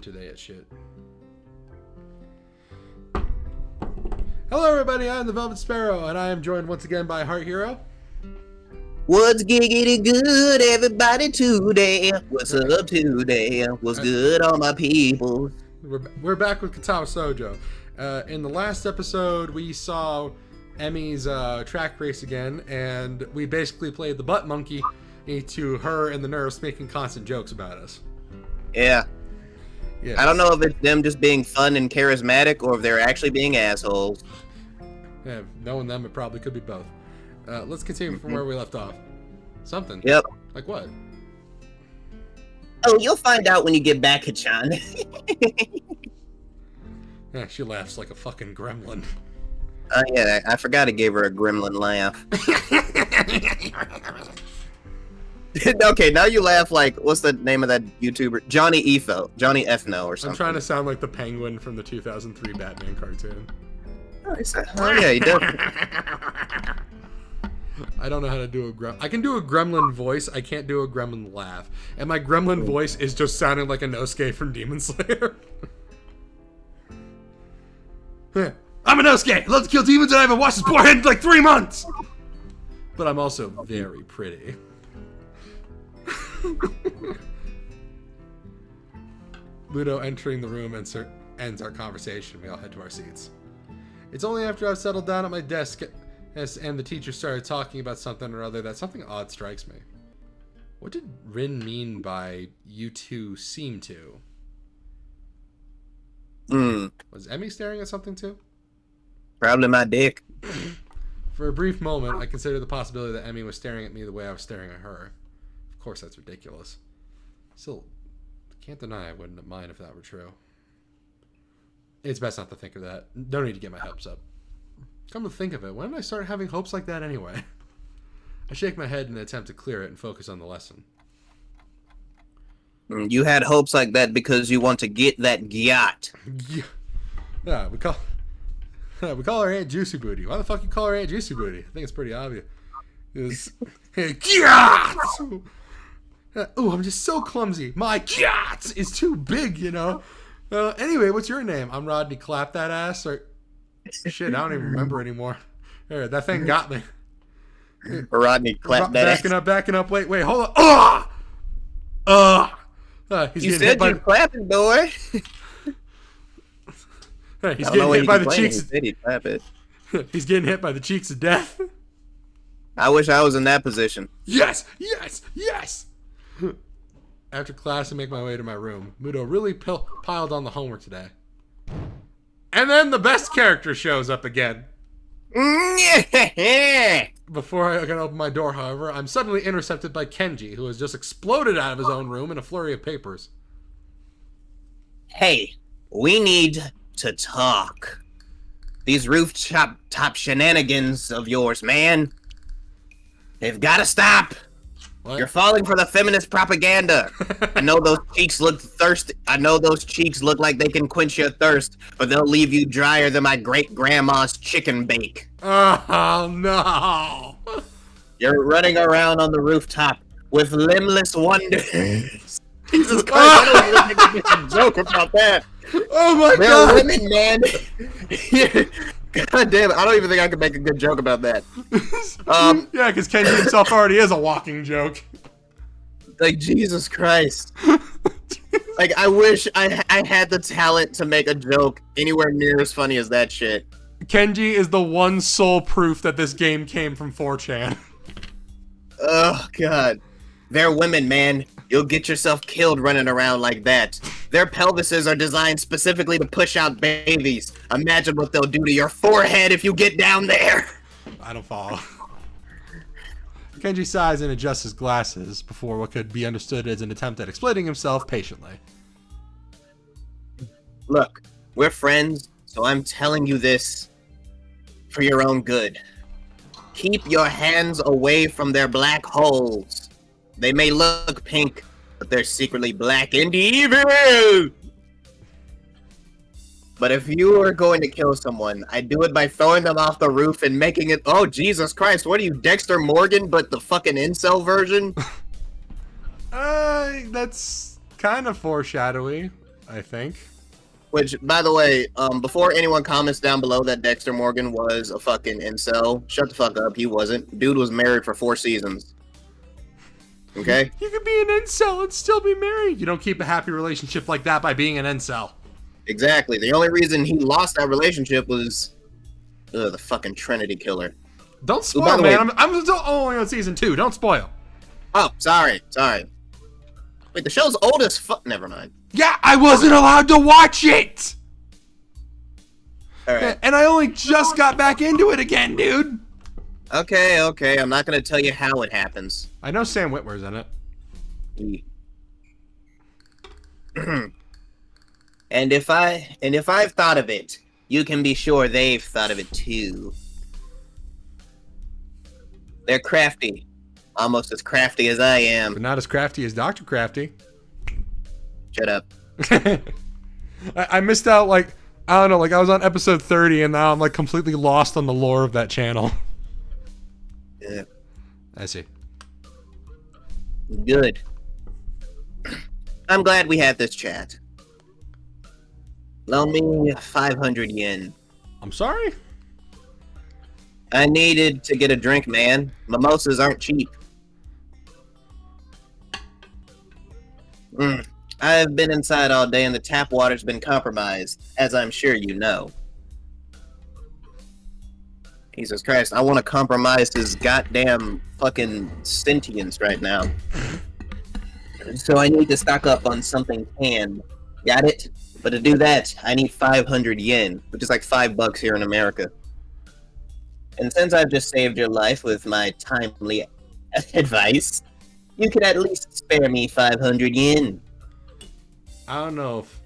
internet shit. Hello everybody, I am the Velvet Sparrow, and I am joined once again by Heart Hero. What's giggity good, everybody, today? What's up today? What's good, all my people? We're back with Katawa Shoujo. In the last episode, we saw Emi's track race again, and we basically played the butt monkey to her and the nurse making constant jokes about us. Yeah. Yes. I don't know if it's them just being fun and charismatic, or if they're actually being assholes. Yeah, knowing them, it probably could be both. Let's continue from where we left off. Something. Yep. Like what? Oh, you'll find out when you get back, Hachan. Yeah, she laughs like a fucking gremlin. Yeah, I forgot I gave her a gremlin laugh. Okay, now you laugh like, what's the name of that YouTuber? Johnny Ethno or something. I'm trying to sound like the penguin from the 2003 Batman cartoon. Oh yeah, he does. I don't know how to do a gremlin. I can do a gremlin voice. I can't do a gremlin laugh. And my gremlin voice is just sounding like a Nosuke from Demon Slayer. I'm a Nosuke. I love to kill demons, and I haven't washed his poor head in like 3 months. But I'm also very pretty. Mutou entering the room ends our conversation. We all head to our seats. It's only after I've settled down at my desk and the teacher started talking about something or other that something odd strikes me. What did Rin mean by "you two seem to"? Was Emi staring at something too? Probably my dick. For a brief moment, I considered the possibility that Emi was staring at me the way I was staring at her. Of course, that's ridiculous. Still, can't deny I wouldn't mind if that were true. It's best not to think of that. Don't need to get my hopes up. Come to think of it, when did I start having hopes like that anyway? I shake my head in an attempt to clear it and focus on the lesson. You had hopes like that because you want to get that yacht. Yeah, we call her Aunt Juicy Booty. Why the fuck you call her Aunt Juicy Booty? I think it's pretty obvious. Hey, yacht! Oh, I'm just so clumsy. My yacht is too big, you know. Anyway, what's your name? I'm Rodney Clap That Ass. Or shit, I don't even remember anymore. There, that thing got me. Rodney Clap That Ass. Backing up. Wait, hold on. You said you're clapping, boy. He's getting hit by the cheeks. He'd clap it. He's getting hit by the cheeks of death. I wish I was in that position. Yes. After class, I make my way to my room. Mutou really piled on the homework today. And then the best character shows up again. Before I can open my door, however, I'm suddenly intercepted by Kenji, who has just exploded out of his own room in a flurry of papers. Hey, we need to talk. These rooftop shenanigans of yours, man. They've got to stop. What? You're falling for the feminist propaganda. I know those cheeks look thirsty. I know those cheeks look like they can quench your thirst, but they'll leave you drier than my great-grandma's chicken bake. Oh, no. You're running around on the rooftop with limbless wonders. Jesus Christ, I don't even think we can joke about that. Oh, my God. God. Women, man. God damn it, I don't even think I could make a good joke about that. Yeah, because Kenji himself already is a walking joke. Like, Jesus Christ. Like, I wish I had the talent to make a joke anywhere near as funny as that shit. Kenji is the one sole proof that this game came from 4chan. Oh, God. They're women, man. You'll get yourself killed running around like that. Their pelvises are designed specifically to push out babies. Imagine what they'll do to your forehead if you get down there. I don't follow. Kenji sighs and adjusts his glasses before what could be understood as an attempt at explaining himself patiently. Look, we're friends, so I'm telling you this for your own good. Keep your hands away from their black holes. They may look pink, but they're secretly black and evil! But if you are going to kill someone, I do it by throwing them off the roof and making it... Oh, Jesus Christ, what are you, Dexter Morgan, but the fucking incel version? That's kind of foreshadowing. I think. Which, by the way, before anyone comments down below that Dexter Morgan was a fucking incel, shut the fuck up. He wasn't. Dude was married for 4 seasons. Okay? You could be an incel and still be married. You don't keep a happy relationship like that by being an incel. Exactly. The only reason he lost that relationship was the fucking Trinity killer. Don't spoil, man. I'm still only on season 2. Don't spoil. Oh, sorry. Wait, the show's old as fuck. Never mind. Yeah, I wasn't allowed to watch it. All right. And I only just got back into it again, dude. Okay. I'm not gonna tell you how it happens. I know Sam Witwer's in it. And if I've thought of it, you can be sure they've thought of it too. They're crafty. Almost as crafty as I am. But not as crafty as Dr. Crafty. Shut up. I missed out, like, I don't know, like I was on episode 30 and now I'm like completely lost on the lore of that channel. Yeah. I see. Good. I'm glad we had this chat. Loan me 500 yen. I'm sorry? I needed to get a drink, man. Mimosas aren't cheap. I've been inside all day and the tap water's been compromised, as I'm sure you know. Jesus Christ, I want to compromise his goddamn fucking sentience right now. So I need to stock up on something canned. Got it? But to do that, I need 500 yen, which is like $5 here in America. And since I've just saved your life with my timely advice, you could at least spare me 500 yen. I don't know if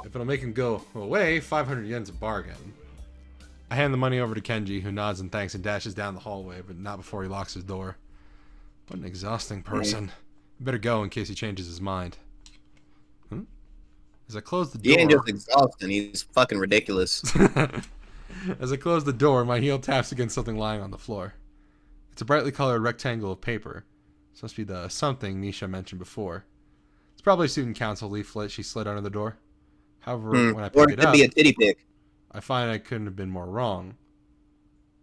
it'll make him go away. 500 yen's a bargain. I hand the money over to Kenji, who nods and thanks and dashes down the hallway, but not before he locks his door. What an exhausting person. Better go in case he changes his mind. As I close the door... He ain't just exhausting, he's fucking ridiculous. As I close the door, my heel taps against something lying on the floor. It's a brightly colored rectangle of paper. This must be the something Misha mentioned before. It's probably a student council leaflet she slid under the door. However, when I pick it up, be a titty pic. I find I couldn't have been more wrong.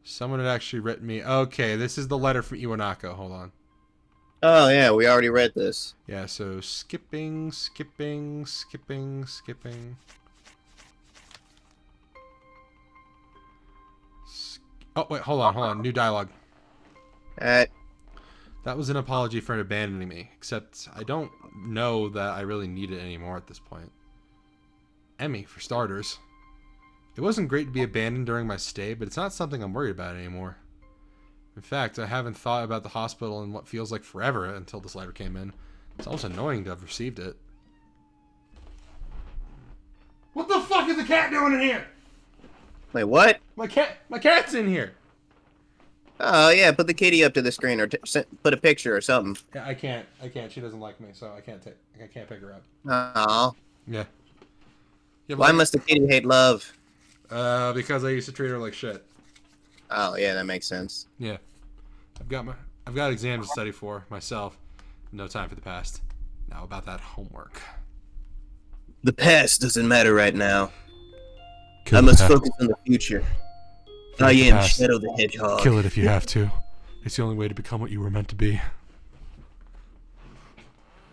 Someone had actually written me... Okay, this is the letter from Iwanako. Hold on. Oh, yeah, we already read this. Yeah, so skipping. Oh, wait, hold on. New dialogue. Alright. That was an apology for abandoning me, except I don't know that I really need it anymore at this point. Emmy, for starters. It wasn't great to be abandoned during my stay, but it's not something I'm worried about anymore. In fact, I haven't thought about the hospital in what feels like forever until this letter came in. It's almost annoying to have received it. What the fuck is the cat doing in here? Wait, what? My cat's in here. Oh, yeah, put the kitty up to the screen or put a picture or something. Yeah, I can't. She doesn't like me, so I can't pick her up. Aww. Yeah. Why must the kitty hate love? Because I used to treat her like shit. Oh, yeah, that makes sense. Yeah. I've got exams to study for myself. No time for the past. Now about that homework. The past doesn't matter right now. I must focus on the future. I am Shadow the Hedgehog. Kill it if you have to. It's the only way to become what you were meant to be.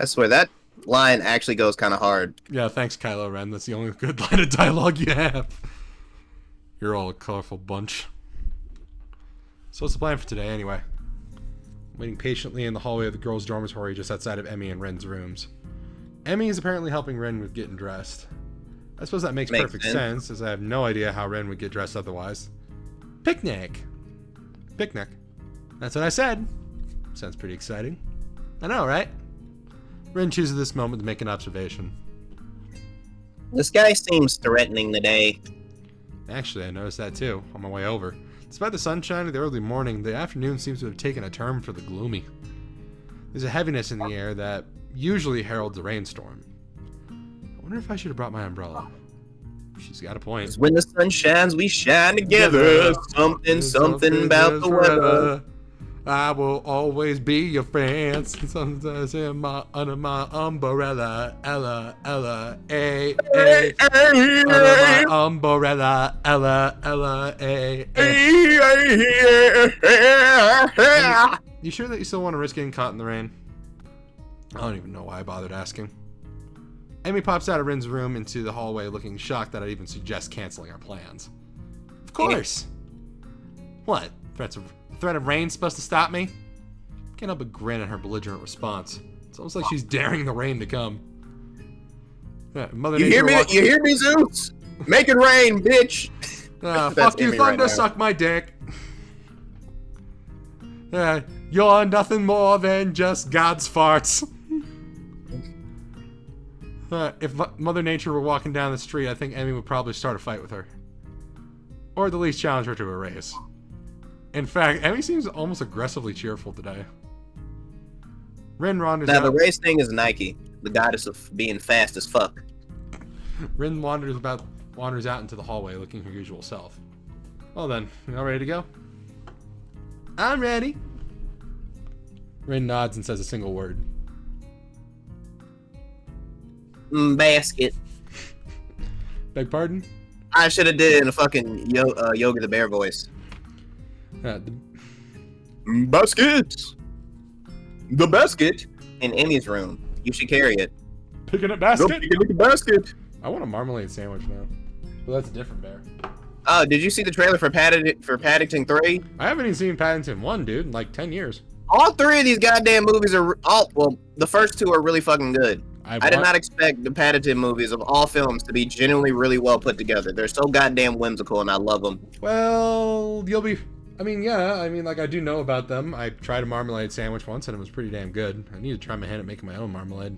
I swear, that line actually goes kind of hard. Yeah, thanks, Kylo Ren. That's the only good line of dialogue you have. You're all a colorful bunch. So what's the plan for today, anyway? I'm waiting patiently in the hallway of the girls' dormitory just outside of Emmy and Ren's rooms. Emmy is apparently helping Ren with getting dressed. I suppose that makes perfect sense, as I have no idea how Ren would get dressed otherwise. Picnic. That's what I said. Sounds pretty exciting. I know, right? Ren chooses this moment to make an observation. This guy seems threatening today. Actually, I noticed that too, on my way over. Despite the sunshine of the early morning, the afternoon seems to have taken a turn for the gloomy. There's a heaviness in the air that usually heralds a rainstorm. I wonder if I should have brought my umbrella. She's got a point. When the sun shines, we shine together. Something about the weather. I will always be your friend. Sometimes under my umbrella, Ella, Ella, A, A. Under my umbrella, Ella, Ella, A, A. You sure that you still want to risk getting caught in the rain? I don't even know why I bothered asking. Amy pops out of Rin's room into the hallway looking shocked that I'd even suggest canceling our plans. Of course! What? Threat of rain supposed to stop me? Can't help but grin at her belligerent response. It's almost like she's daring the rain to come. Yeah, you hear me, Zeus? Make it rain, bitch! Fuck you, Thunder, suck my dick. You're nothing more than just God's farts. If Mother Nature were walking down the street, I think Emmy would probably start a fight with her. Or at least challenge her to a race. In fact, Emmy seems almost aggressively cheerful today. Rin wanders out. Now, the race thing is Nike, the goddess of being fast as fuck. Rin wanders out into the hallway looking her usual self. Well then, you all ready to go? I'm ready. Rin nods and says a single word. Basket. Beg pardon? I should have did it in a fucking Yogi the Bear voice. Basket! The basket! In Emmy's room. You should carry it. Picking up basket? Go pick the basket! I want a marmalade sandwich now. Well, that's a different bear. Oh, did you see the trailer for Paddington 3? I haven't even seen Paddington 1, dude, in like 10 years. All three of these goddamn movies are the first two are really fucking good. I did not expect the Paddington movies of all films to be genuinely really well put together. They're so goddamn whimsical and I love them. Well, I do know about them. I tried a marmalade sandwich once and it was pretty damn good. I need to try my hand at making my own marmalade.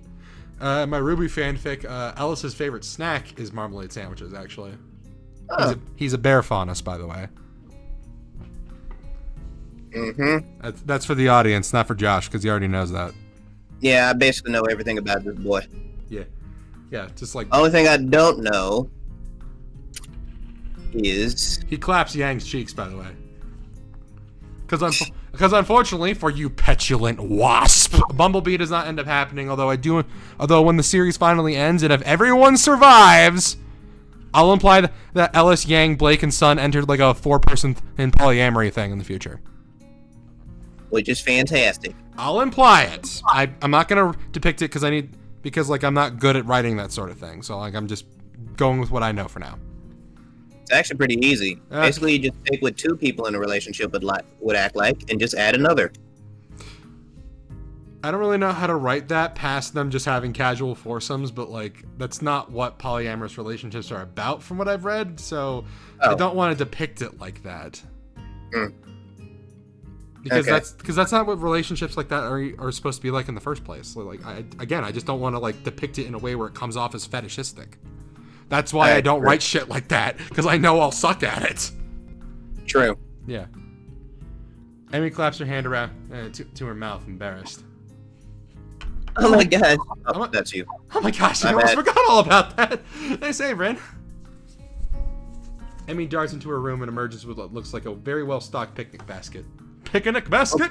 My Ruby fanfic, Ellis's favorite snack is marmalade sandwiches, actually. Oh. He's a bear faunus, by the way. Mm-hmm. That's for the audience, not for Josh, because he already knows that. Yeah, I basically know everything about this boy. Yeah, just like... Only thing I don't know is... He claps Yang's cheeks, by the way. Because unfortunately, for you petulant wasp, Bumblebee does not end up happening, although when the series finally ends, and if everyone survives, I'll imply that Ellis, Yang, Blake, and Sun entered like a 4-person in polyamory thing in the future. Which is fantastic. I'll imply it. I'm not gonna depict it because I'm not good at writing that sort of thing. So I'm just going with what I know for now. It's actually pretty easy. Basically, you just pick what two people in a relationship would act like, and just add another. I don't really know how to write that past them just having casual foursomes, but that's not what polyamorous relationships are about, from what I've read. So I don't want to depict it like that. Because that's not what relationships like that are supposed to be like in the first place. So, I just don't want to depict it in a way where it comes off as fetishistic. That's why I don't write shit like that, because I know I'll suck at it. True. Yeah. Amy claps her hand around to her mouth, embarrassed. Oh my god. That's you. Oh my gosh, I almost forgot all about that. Nice save, Ren. Emmy darts into her room and emerges with what looks like a very well-stocked picnic basket. Picnic basket?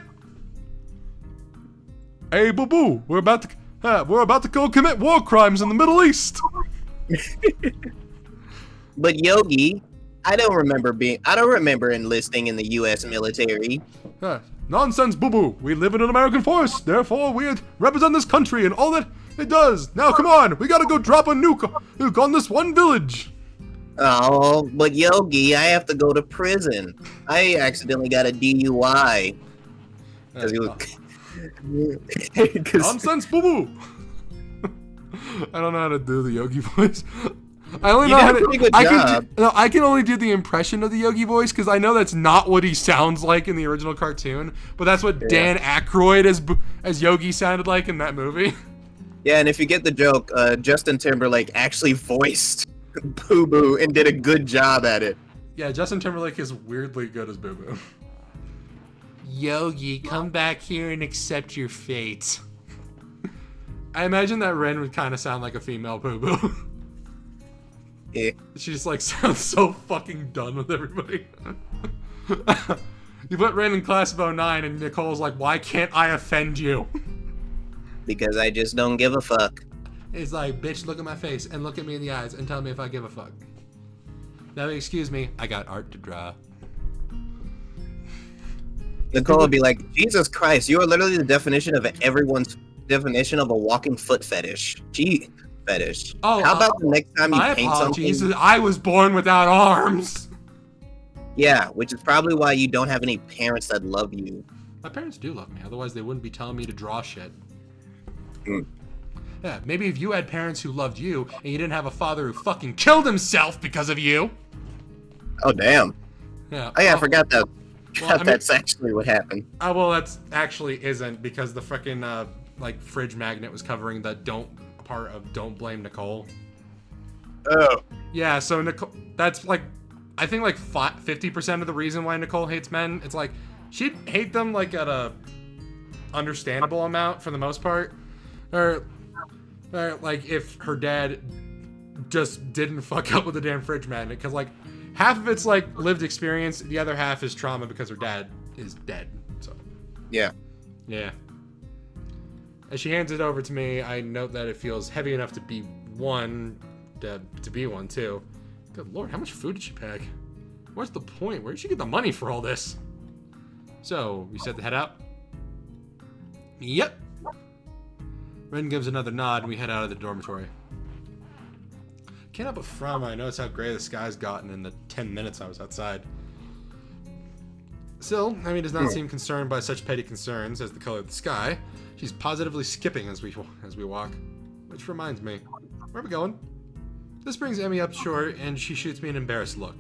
Hey, boo-boo, we're about to go commit war crimes in the Middle East. But Yogi, I don't remember enlisting in the U.S. military. Nonsense, boo-boo. We live in an American force, therefore we represent this country and all that it does. Now, come on, we gotta go drop a nuke on this one village. Oh, but Yogi, I have to go to prison. I accidentally got a DUI. Nonsense, boo-boo. I don't know how to do the Yogi voice. I only know how to. I can only do the impression of the Yogi voice because I know that's not what he sounds like in the original cartoon. But that's what Dan Aykroyd as Yogi sounded like in that movie. Yeah, and if you get the joke, Justin Timberlake actually voiced Boo Boo and did a good job at it. Yeah, Justin Timberlake is weirdly good as Boo Boo. Yogi, come back here and accept your fate. I imagine that Ren would kind of sound like a female Boo Boo. Yeah. She just sounds so fucking done with everybody. You put Ren in class of 09 and Nicole's like, why can't I offend you? Because I just don't give a fuck. It's like, bitch, look at my face and look at me in the eyes and tell me if I give a fuck. Now, excuse me, I got art to draw. Nicole would be like, Jesus Christ, you are literally the definition of everyone's definition of a walking foot fetish. Gee, fetish. Oh, how about the next time you paint apologies. something? I was born without arms. Yeah, which is probably why you don't have any parents that love you. My parents do love me, otherwise they wouldn't be telling me to draw shit. Mm. Yeah, maybe if you had parents who loved you and you didn't have a father who fucking killed himself because of you. Oh, damn. Yeah. Oh, yeah, I forgot that. Well, That's actually what happened. Well, that's actually isn't, because the freaking like fridge magnet was covering the part of don't blame Nicole. Oh. Yeah, so Nicole, that's like, I think like 50% of the reason why Nicole hates men. It's like she'd hate them like at a understandable amount for the most part, or like if her dad just didn't fuck up with the damn fridge magnet, because like half of it's like lived experience, the other half is trauma because her dad is dead. So yeah. As she hands it over to me, I note that it feels heavy enough to be one, to be one too. Good lord, how much food did she pack? What's the point? Where did she get the money for all this? So, we set the head out? Yep. Ren gives another nod and we head out of the dormitory. Can't help but frown when I notice how gray the sky's gotten in the 10 minutes I was outside. Still, Emi does not seem concerned by such petty concerns as the color of the sky. She's positively skipping as we walk. Which reminds me, where are we going? This brings Emi up short and she shoots me an embarrassed look.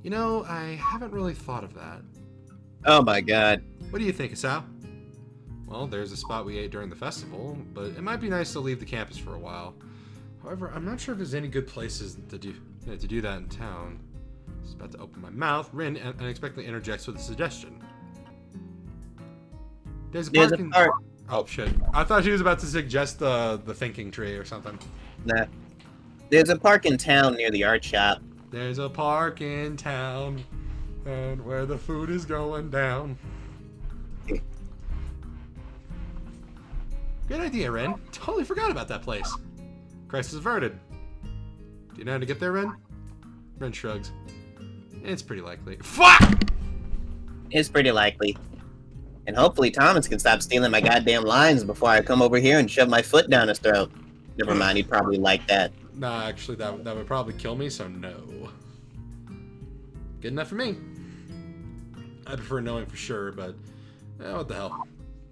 You know, I haven't really thought of that. Oh my god. What do you think, Hisao? Well, there's a spot we ate during the festival, but it might be nice to leave the campus for a while. However, I'm not sure if there's any good places to do that in town. I was about to open my mouth. Rin unexpectedly interjects with a suggestion. There's a park. Oh shit! I thought she was about to suggest the thinking tree or something. Nah. There's a park in town near the art shop. There's a park in town, and where the food is going down. Good idea, Ren. Totally forgot about that place. Crisis averted. Do you know how to get there, Ren? Ren shrugs. It's pretty likely. Fuck! It's pretty likely. And hopefully Thomas can stop stealing my goddamn lines before I come over here and shove my foot down his throat. Never mind, he'd probably like that. Nah, actually, that would probably kill me, so no. Good enough for me. I prefer knowing for sure, but what the hell.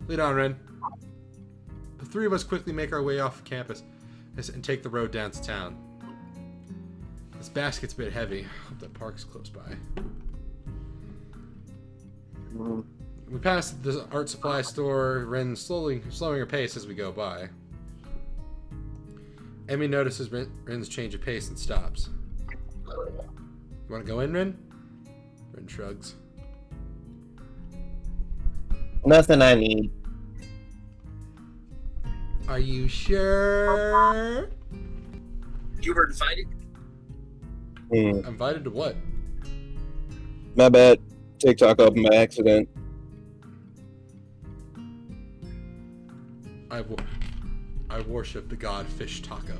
Lead on, Ren. The three of us quickly make our way off campus and take the road down to town. This basket's a bit heavy. Hope that park's close by. We pass the art supply store, Ren slowing her pace as we go by. Emi notices Ren's change of pace and stops. You want to go in, Ren? Ren shrugs. Nothing I need. Are you sure? You were invited? Invited to what? My bad. TikTok open by accident. I worship the god Fish Taco.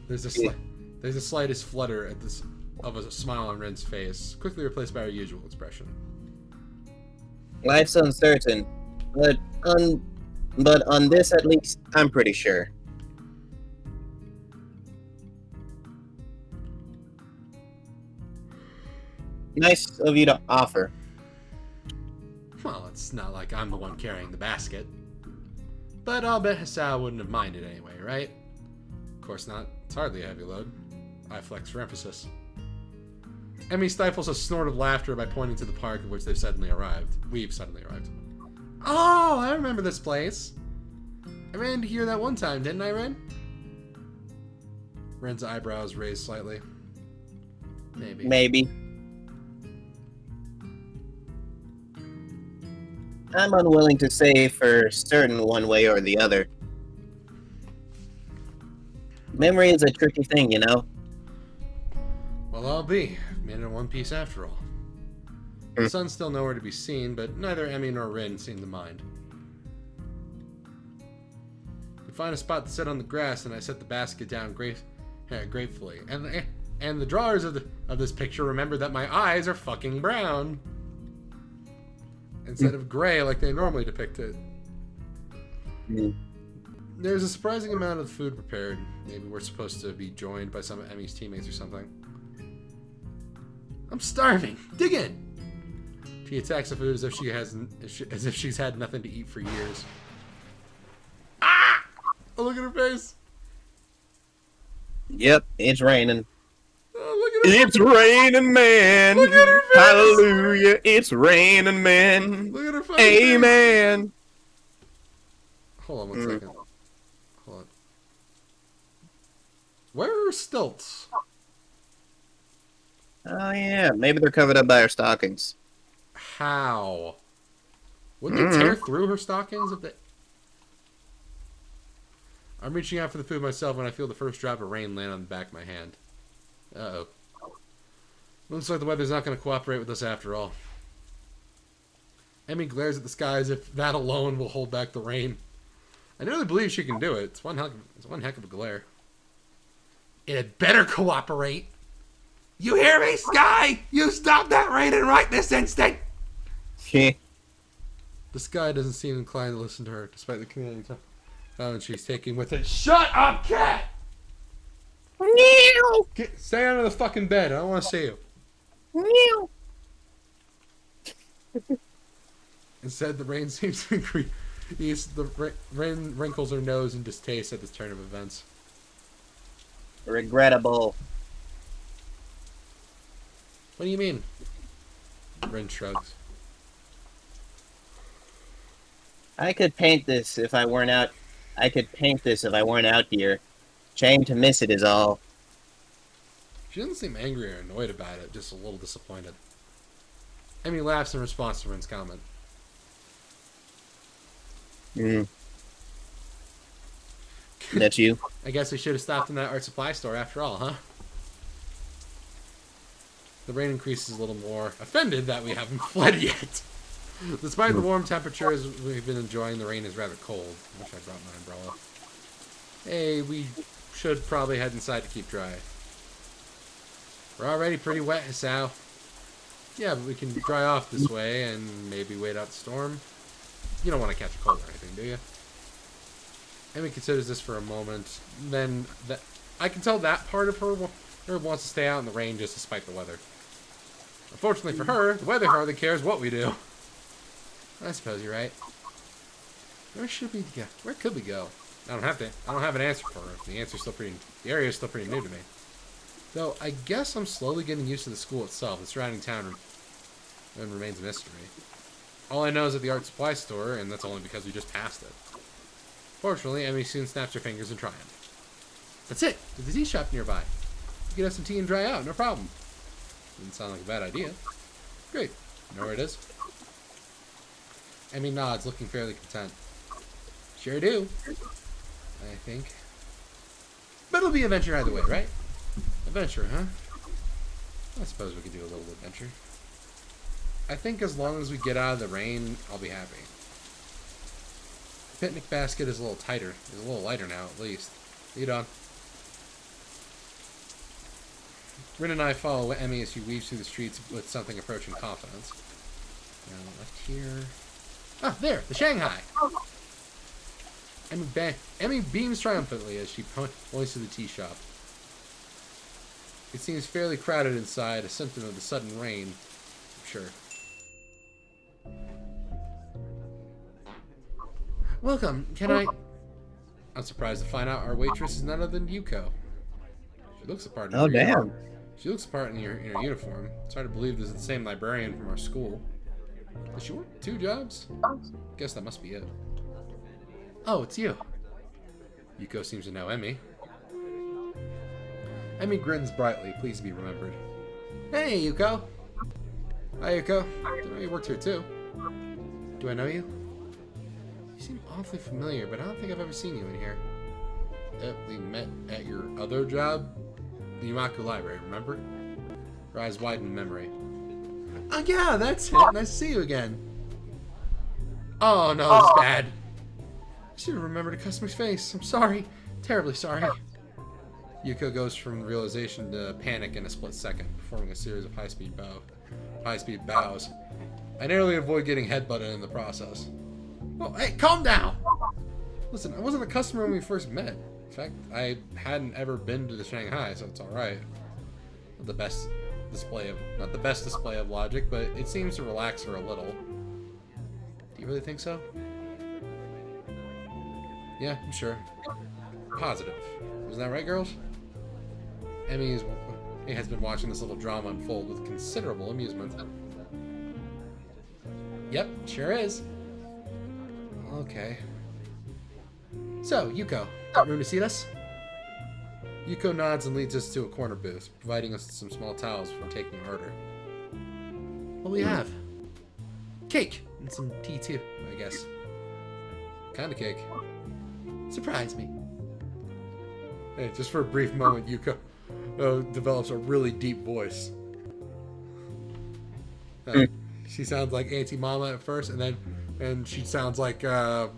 There's a slightest flutter of a smile on Ren's face, quickly replaced by her usual expression. Life's uncertain, but on this at least, I'm pretty sure. Nice of you to offer. Well, it's not like I'm the one carrying the basket. But I'll bet Hisao wouldn't have minded anyway, right? Of course not. It's hardly a heavy load. I flex for emphasis. Emi stifles a snort of laughter by pointing to the park in which we've suddenly arrived. Oh, I remember this place. I ran into here that one time, didn't I, Ren? Ren's eyebrows raised slightly. Maybe. I'm unwilling to say for certain one way or the other. Memory is a tricky thing, you know? Well, I'll be. Made it in one piece after all. The sun's still nowhere to be seen, but neither Emmy nor Rin seem to mind. We find a spot to sit on the grass, and I set the basket down gratefully. And the drawers of this picture remember that my eyes are fucking brown instead of gray like they normally depict it. There's a surprising amount of food prepared. Maybe we're supposed to be joined by some of Emmy's teammates or something. I'm starving. Dig in. She attacks the food as if she's had nothing to eat for years. Ah! Oh, look at her face. Yep, it's raining. Oh, look at her. It's raining, man. Look at her face. Hallelujah. It's raining, man. Look at her face. Amen. Hold on 1 second. Hold on. Where are her stilts? Oh, yeah. Maybe they're covered up by her stockings. How? Wouldn't they tear through her stockings if they... I'm reaching out for the food myself when I feel the first drop of rain land on the back of my hand. Uh-oh. Looks like the weather's not going to cooperate with us after all. Emmy glares at the sky as if that alone will hold back the rain. I nearly believe she can do it. It's one heck of a glare. It had better cooperate. You hear me, Sky? You stop that raining right this instant! The sky doesn't seem inclined to listen to her, despite the community tone she's taking with it. Shut up, cat! Stay under the fucking bed. I don't want to see you. Instead, the rain seems to increase. The rain wrinkles her nose in distaste at this turn of events. Regrettable. What do you mean? Rin shrugs. I could paint this if I weren't out. I could paint this if I weren't out here. Shame to miss it is all. She doesn't seem angry or annoyed about it, just a little disappointed. Emmy laughs in response to Rin's comment. That's you? I guess we should have stopped in that art supply store after all, huh? The rain increases a little more, offended that we haven't fled yet. Despite the warm temperatures we've been enjoying, the rain is rather cold. I wish I brought my umbrella. Hey, we should probably head inside to keep dry. We're already pretty wet, Hisao. Yeah, but we can dry off this way and maybe wait out the storm. You don't want to catch a cold or anything, do you? Emmy considers this for a moment. Then I can tell that part of her wants to stay out in the rain just despite the weather. Unfortunately for her, the weather hardly cares what we do. I suppose you're right. Where should we go? Where could we go? I don't have an answer for her. The area is still pretty new to me. Though I guess I'm slowly getting used to the school itself. The surrounding town remains a mystery. All I know is at the art supply store, and that's only because we just passed it. Fortunately, Emmy soon snaps her fingers in triumph. That's it! There's a tea shop nearby. You can have some tea and dry out, no problem. Didn't sound like a bad idea. Great. You know where it is? Emmy nods, looking fairly content. Sure do. I think. But it'll be an adventure either way, right? Adventure, huh? I suppose we could do a little adventure. I think as long as we get out of the rain, I'll be happy. The picnic basket is a little tighter. It's a little lighter now, at least. Lead on. Rin and I follow Emmy as she weaves through the streets with something approaching confidence. Now, left here. Ah, there! The Shanghai! Emmy beams triumphantly as she points to the tea shop. It seems fairly crowded inside, a symptom of the sudden rain. I'm sure. Welcome. Can I... I'm surprised to find out our waitress is none other than Yuuko. She looks the part in her uniform. She looks the part in her uniform. It's hard to believe this is the same librarian from our school. Does she work 2 jobs? Guess that must be it. Oh, it's you. Yuuko seems to know Emmy. Emmy grins brightly, pleased to be remembered. Hey, Yuuko. Hi, Yuuko. Didn't know you worked here, too. Do I know you? You seem awfully familiar, but I don't think I've ever seen you in here. We met at your other job? The Iwanako library, remember? Her eyes widen in memory. Oh yeah, that's it. Nice to see you again. Oh no, this is bad. I should have remembered a customer's face. I'm sorry. Terribly sorry. Yuuko goes from realization to panic in a split second, performing a series of high-speed bows. I narrowly avoid getting headbutted in the process. Oh, hey, calm down! Listen, I wasn't a customer when we first met. In fact, I hadn't ever been to the Shanghai, so it's alright. Not the best display of logic, but it seems to relax her a little. Do you really think so? Yeah, I'm sure. Positive. Isn't that right, girls? Emmy has been watching this little drama unfold with considerable amusement. Yep, sure is. Okay. So, Yuuko, got room to seat us? Yuuko nods and leads us to a corner booth, providing us some small towels for taking an order. What do we have? Cake! And some tea too, I guess. What kind of cake? Surprise me. Hey, just for a brief moment, Yuuko develops a really deep voice. She sounds like Auntie Mama at first, and she sounds like Donna,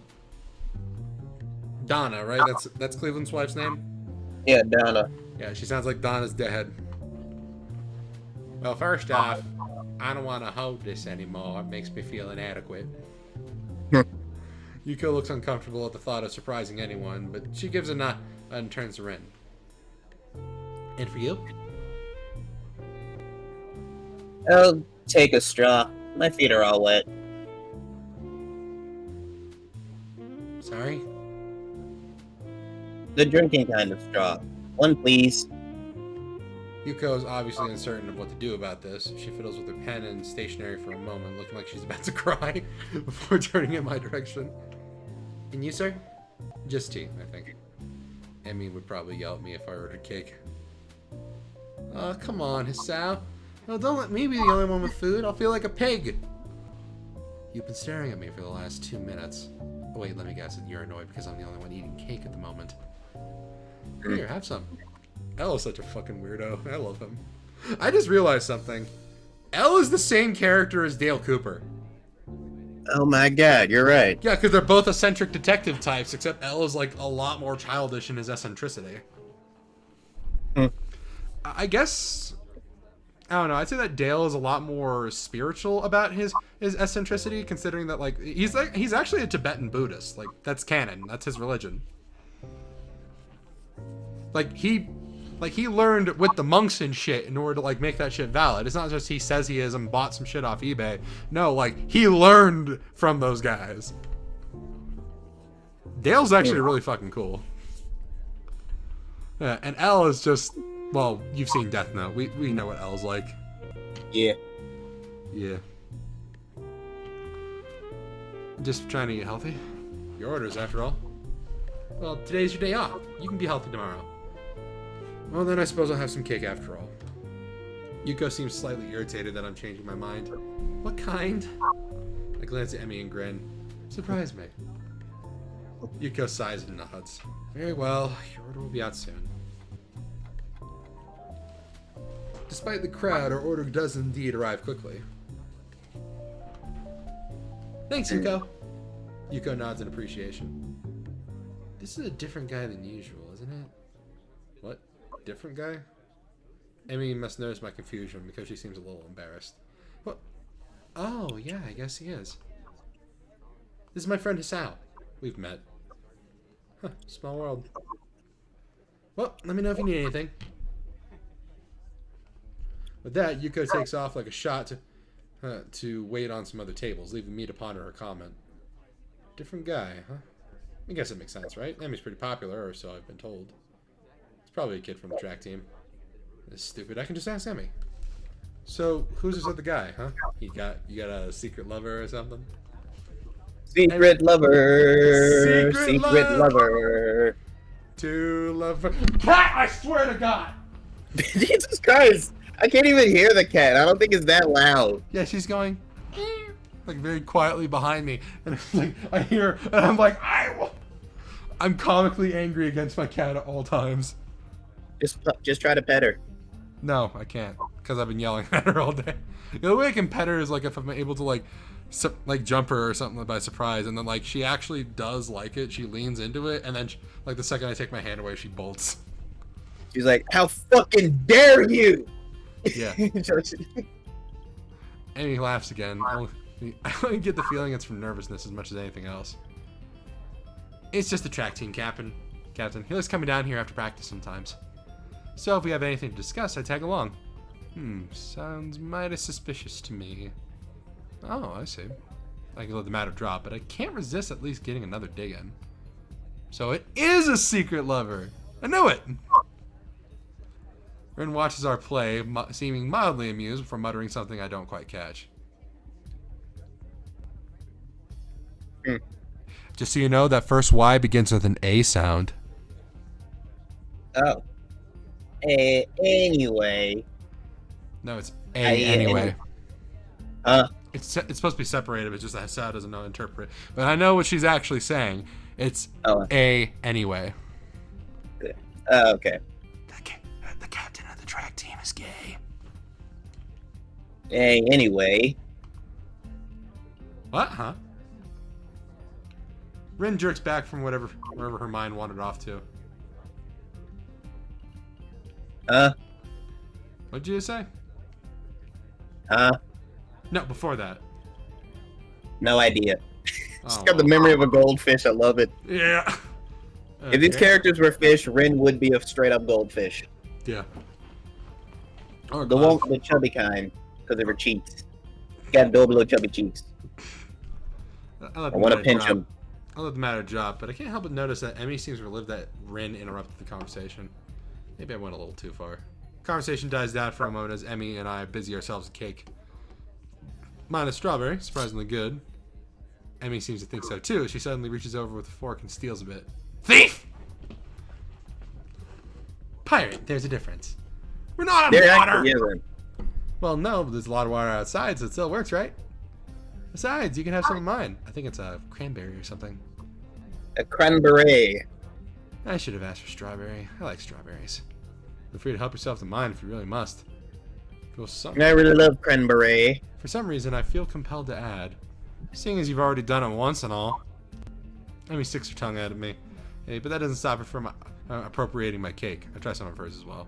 right? That's Cleveland's wife's name? Yeah, Donna. Yeah, she sounds like Donna's dead. Well, first off, I don't want to hold this anymore. It makes me feel inadequate. Yuuko looks uncomfortable at the thought of surprising anyone, but she gives a nod and turns her in. And for you? I'll take a straw. My feet are all wet. Sorry? The drinking kind of straw. One, please. Yuuko is obviously uncertain of what to do about this. She fiddles with her pen and stationery for a moment, looking like she's about to cry before turning in my direction. And you, sir? Just tea, I think. Emmy would probably yell at me if I ordered cake. Oh, come on, Hisao. No, don't let me be the only one with food. I'll feel like a pig. You've been staring at me for the last 2 minutes. Oh, wait, let me guess. You're annoyed because I'm the only one eating cake at the moment. Here, have some. Elle is such a fucking weirdo. I love him. I just realized something. Elle is the same character as Dale Cooper. Oh my god, you're right. Yeah, because they're both eccentric detective types, except Elle is like a lot more childish in his eccentricity. I guess, I don't know, I'd say that Dale is a lot more spiritual about his eccentricity, considering that like he's actually a Tibetan Buddhist. Like, that's canon. That's his religion. Like he learned with the monks and shit in order to like make that shit valid. It's not just he says he is and bought some shit off eBay. No, like he learned from those guys. Dale's actually really fucking cool. Yeah, and Elle is just, well, you've seen Death Note. We know what Elle's like. Yeah. Yeah. Just trying to eat healthy. Your orders, after all. Well, today's your day off. You can be healthy tomorrow. Well, then I suppose I'll have some cake after all. Yuuko seems slightly irritated that I'm changing my mind. What kind? I glance at Emmy and grin. Surprise me. Yuuko sighs and nods. Very well, your order will be out soon. Despite the crowd, our order does indeed arrive quickly. Thanks, Yuuko. Yuuko nods in appreciation. This is a different guy than usual, isn't it? What? Different guy? Emmy must notice my confusion because she seems a little embarrassed. What? Oh, yeah, I guess he is. This is my friend Hisao. We've met. Huh, small world. Well, let me know if you need anything. With that, Yuuko takes off like a shot to wait on some other tables, leaving me to ponder her comment. Different guy, huh? I guess it makes sense, right? Emmy's pretty popular, or so I've been told. It's probably a kid from the track team. It's stupid. I can just ask Emmy. So, who's this other guy, huh? You got a secret lover or something? Secret lover. Secret lover. To lover. Cat, I swear to God! Jesus Christ! I can't even hear the cat. I don't think it's that loud. Yeah, she's going like very quietly behind me, and it's like I hear her, and I'm like, I'm comically angry against my cat at all times. Just try to pet her. No, I can't, because I've been yelling at her all day. The way I can pet her is like if I'm able to like jump her or something by surprise, and then like she actually does like it. She leans into it, and then like the second I take my hand away, she bolts. She's like, "How fucking dare you!" Yeah. Amy laughs again. I only get the feeling it's from nervousness as much as anything else. It's just the track team, Captain. He likes coming down here after practice sometimes. So if we have anything to discuss, I tag along. Sounds mighty suspicious to me. Oh, I see. I can let the matter drop, but I can't resist at least getting another dig in. So it is a secret lover! I knew it! Rin watches our play, seeming mildly amused before muttering something I don't quite catch. Just so you know, that first Y begins with an A sound. Oh. Anyway. No, it's A anyway. It's supposed to be separated, but just that Hisao doesn't know how to interpret. But I know what she's actually saying. It's A anyway. Okay. The captain of the track team is gay. Anyway. What? Huh? Rin jerks back from wherever her mind wandered off to. What'd you say? No, before that. No idea. She's got the memory of a goldfish. I love it. Yeah. Okay. If these characters were fish, Rin would be a straight up goldfish. Yeah. Or the chubby kind, because of her cheeks. Got double chubby cheeks. I want to pinch him. I'll let the matter drop, but I can't help but notice that Emmy seems relieved that Rin interrupted the conversation. Maybe I went a little too far. Conversation dies down for a moment as Emmy and I busy ourselves with cake. Mine is strawberry, surprisingly good. Emmy seems to think so too. She suddenly reaches over with a fork and steals a bit. Thief! Pirate, there's a difference. We're not on water! Well, no, but there's a lot of water outside, so it still works, right? Besides, you can have some of mine. I think it's a cranberry or something. A cranberry. I should have asked for strawberry. I like strawberries. Feel free to help yourself to mine if you really must. I really love cranberry. For some reason, I feel compelled to add, seeing as you've already done it once and all. Emmy sticks her tongue out at me. Hey, but that doesn't stop her from appropriating my cake. I try some of hers as well.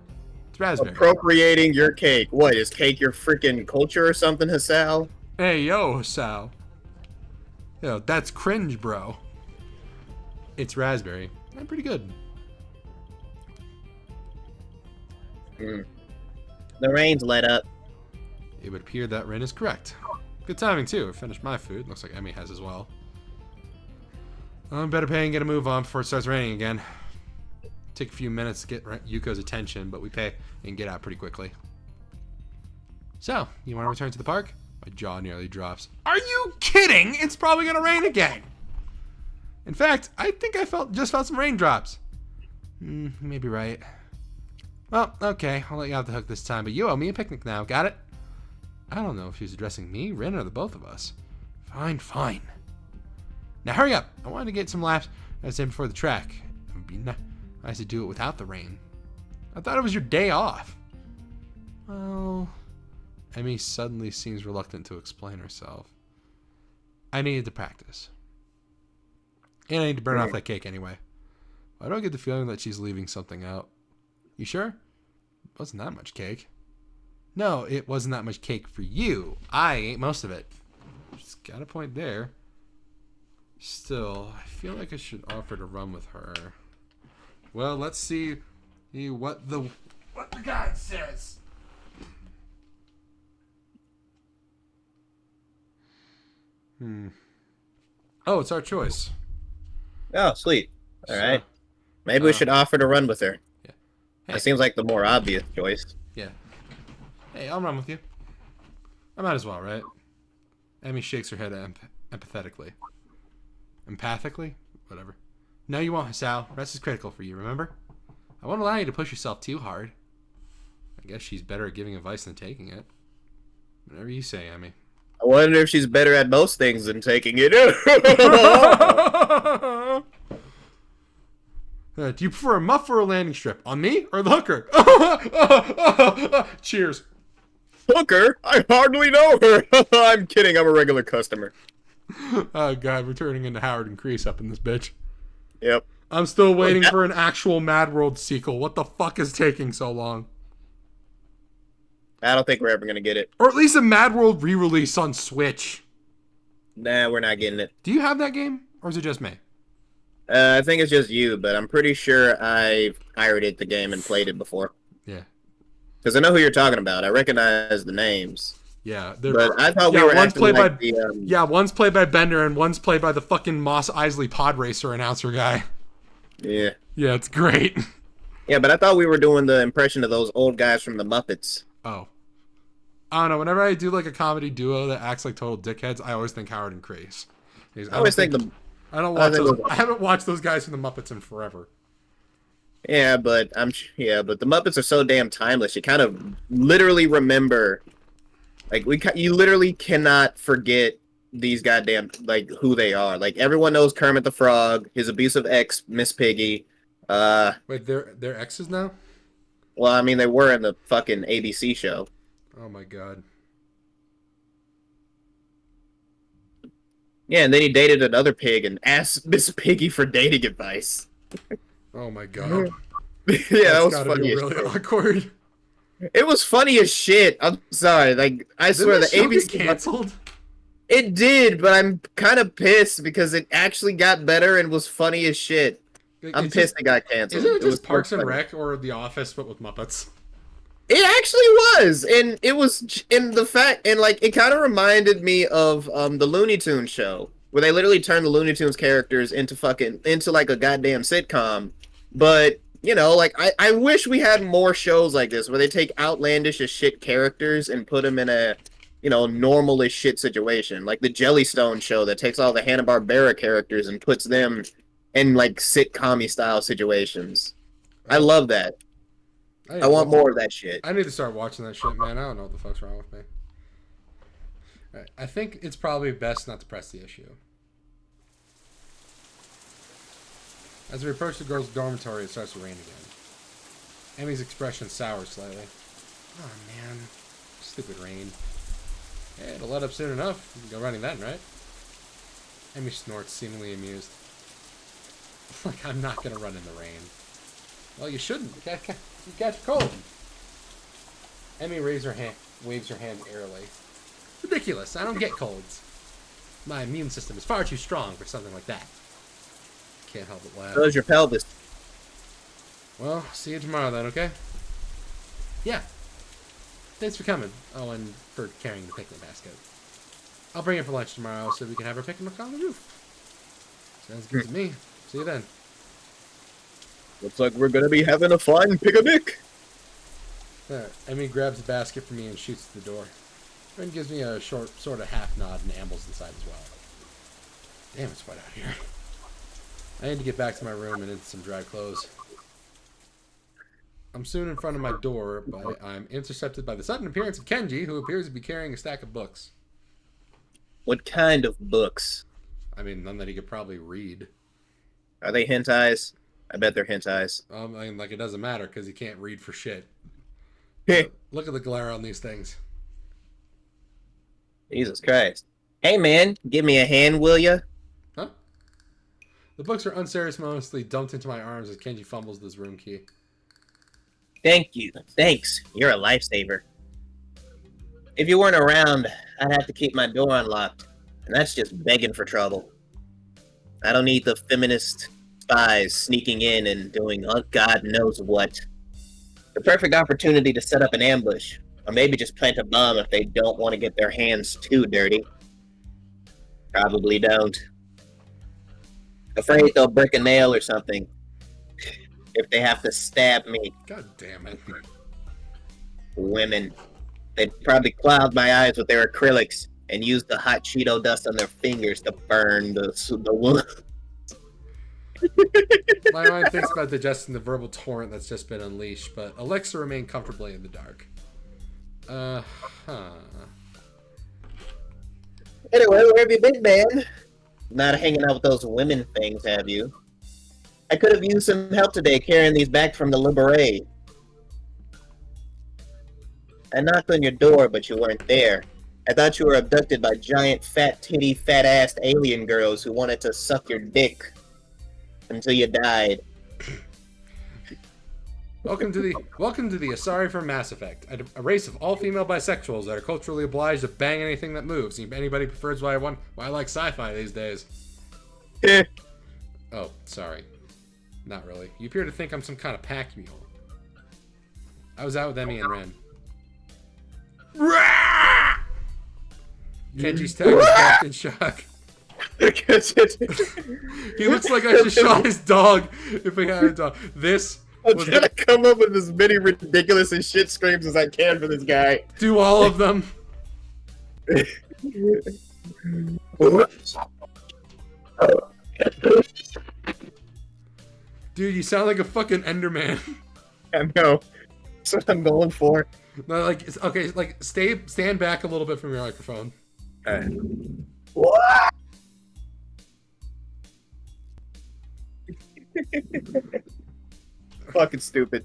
It's raspberry. Appropriating your cake? What, is cake your freaking culture or something, Hisao? Hey, yo, Hisao. Yo, that's cringe, bro. It's raspberry. I'm pretty good. The rain's let up. It would appear that Rin is correct. Good timing, too. I finished my food. Looks like Emmy has as well. Better pay and get a move on before it starts raining again. Take a few minutes to get Yuuko's attention, but we pay and get out pretty quickly. So, you want to return to the park? My jaw nearly drops. Are you kidding? It's probably going to rain again. In fact, I think I just felt some raindrops. You may be right. Well, okay, I'll let you off the hook this time, but you owe me a picnic now, got it? I don't know if she's addressing me, Rin, or the both of us. Fine. Now hurry up. I wanted to get some laps as in before the track. It would be nice to do it without the rain. I thought it was your day off. Well, Emmy suddenly seems reluctant to explain herself. I needed to practice. And I need to burn off that cake anyway. Why do I get the feeling that she's leaving something out? You sure? It wasn't that much cake. No, it wasn't that much cake for you. I ate most of it. Just got a point there. Still, I feel like I should offer to run with her. Well, let's see what the guide says. Oh, it's our choice. Oh, sweet. All right. Maybe we should offer to run with her. Yeah. Hey. That seems like the more obvious choice. Yeah. Hey, I'll run with you. I might as well, right? Emmy shakes her head empathetically. Empathically? Whatever. No, you won't, Hisao. Rest is critical for you, remember? I won't allow you to push yourself too hard. I guess she's better at giving advice than taking it. Whatever you say, Emmy. I wonder if she's better at most things than taking it. Do you prefer a muff or a landing strip? On me or the hooker? Cheers. Hooker? I hardly know her. I'm kidding. I'm a regular customer. Oh, God. We're turning into Howard and Crease up in this bitch. Yep. I'm still waiting for an actual Mad World sequel. What the fuck is taking so long? I don't think we're ever going to get it. Or at least a Mad World re-release on Switch. Nah, we're not getting it. Do you have that game? Or is it just me? I think it's just you, but I'm pretty sure I've pirated the game and played it before. Yeah. Because I know who you're talking about. I recognize the names. Yeah. But I thought we were one's played like by the... Yeah, one's played by Bender and one's played by the fucking Moss Isley pod racer announcer guy. Yeah. Yeah, it's great. Yeah, but I thought we were doing the impression of those old guys from the Muppets. Oh. I don't know. Whenever I do like a comedy duo that acts like total dickheads, I always think Howard and Crease. I always think the... I don't watch those. I haven't watched those guys from the Muppets in forever. Yeah, but the Muppets are so damn timeless. You kind of literally remember, like you literally cannot forget these goddamn like who they are. Like everyone knows Kermit the Frog, his abusive ex, Miss Piggy. Wait, they're exes now? Well, I mean they were in the fucking ABC show. Oh my god. Yeah, and then he dated another pig and asked Miss Piggy for dating advice. Oh my god. Yeah, that was funny. Really awkward. It was funny as shit. I'm sorry. Like I swear, the ABC canceled. It did, but I'm kind of pissed because it actually got better and was funny as shit. I'm pissed it got canceled. Isn't it just Parks and Rec or The Office but with Muppets? It actually was, and it was in the fact, and like it kind of reminded me of the Looney Tunes show where they literally turned the Looney Tunes characters into like a goddamn sitcom. But you know, like I wish we had more shows like this where they take outlandish as shit characters and put them in a normal as shit situation, like the Jellystone show that takes all the Hanna-Barbera characters and puts them in like sitcom-y style situations. I love that. I want more of that shit. I need to start watching that shit, man. I don't know what the fuck's wrong with me. All right, I think it's probably best not to press the issue. As we approach the girls' dormitory, it starts to rain again. Emmy's expression sours slightly. Oh, man. Stupid rain. Hey, it'll let up soon enough. You can go running then, right? Emmy snorts, seemingly amused. Like, I'm not going to run in the rain. Well, you shouldn't. You catch a cold. Emmy waves her hand airily. Ridiculous. I don't get colds. My immune system is far too strong for something like that. Can't help but laugh. How's your pelvis? Well, see you tomorrow then, okay? Yeah. Thanks for coming. Oh, and for carrying the picnic basket. I'll bring it for lunch tomorrow so we can have our picnic on the roof. Sounds good to me. See you then. Looks like we're gonna be having a fun picnic. Emmy grabs the basket from me and shoots to the door. Friend gives me a short, sort of half nod and ambles inside as well. Damn, it's wet out here. I need to get back to my room and into some dry clothes. I'm soon in front of my door, but I'm intercepted by the sudden appearance of Kenji, who appears to be carrying a stack of books. What kind of books? I mean, none that he could probably read. Are they hentais? I bet they're hentais. I mean, like, it doesn't matter because he can't read for shit. Look at the glare on these things. Jesus Christ. Hey, man, give me a hand, will ya? Huh? The books are unceremoniously dumped into my arms as Kenji fumbles this room key. Thank you. Thanks. You're a lifesaver. If you weren't around, I'd have to keep my door unlocked. And that's just begging for trouble. I don't need the feminist spies sneaking in and doing God knows what. The perfect opportunity to set up an ambush. Or maybe just plant a bomb if they don't want to get their hands too dirty. Probably don't. Afraid they'll break a nail or something. If they have to stab me. God damn it. Women. They'd probably cloud my eyes with their acrylics and use the hot Cheeto dust on their fingers to burn the wound. My mind thinks about digesting the verbal torrent that's just been unleashed, but Alexa remained comfortably in the dark. Anyway, where have you been, man? Not hanging out with those women things, have you? I could have used some help today carrying these back from the Liberé. I knocked on your door, but you weren't there. I thought you were abducted by giant, fat titty, fat-assed alien girls who wanted to suck your dick until you died. Welcome to the Asari from Mass Effect, a race of all-female bisexuals that are culturally obliged to bang anything that moves. Anybody prefers why I like sci-fi these days. Oh, sorry. Not really. You appear to think I'm some kind of pack mule. I was out with Emmy and Ren. Kenji's tag is back in shock. He looks like I just shot his dog if we had a dog. I'm trying to come up with as many ridiculous and shit screams as I can for this guy. Do all of them. Dude, you sound like a fucking Enderman. I know. That's what I'm going for. No, like, okay, like, stand back a little bit from your microphone. What? Fucking stupid.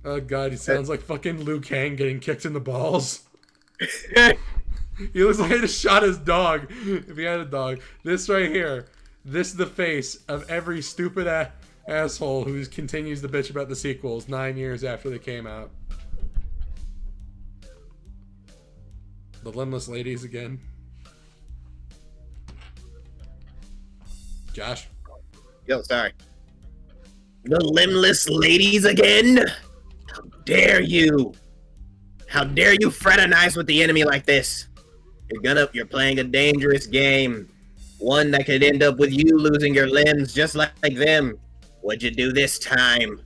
Oh god, he sounds like fucking Liu Kang getting kicked in the balls. He looks like he just shot his dog. If he had a dog. This right here. This is the face of every stupid asshole who continues to bitch about the sequels 9 years after they came out. The limbless ladies again. Josh? Yo, sorry. The limbless ladies again? How dare you? How dare you fraternize with the enemy like this? You're playing a dangerous game. One that could end up with you losing your limbs just like them. What'd you do this time?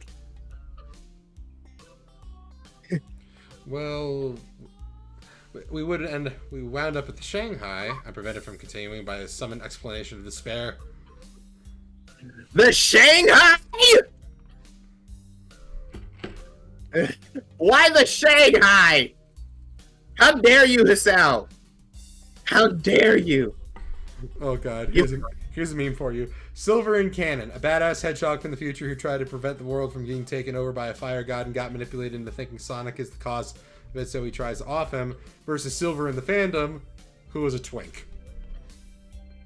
Well, we wound up at the Shanghai. I prevented from continuing by a summoned explanation of despair. The Shanghai? Why the Shanghai? How dare you, Hisao? How dare you? Oh god, here's a meme for you. Silver in Cannon, a badass hedgehog from the future who tried to prevent the world from being taken over by a fire god and got manipulated into thinking Sonic is the cause of it, so he tries to off him, versus Silver in the fandom, who was a twink.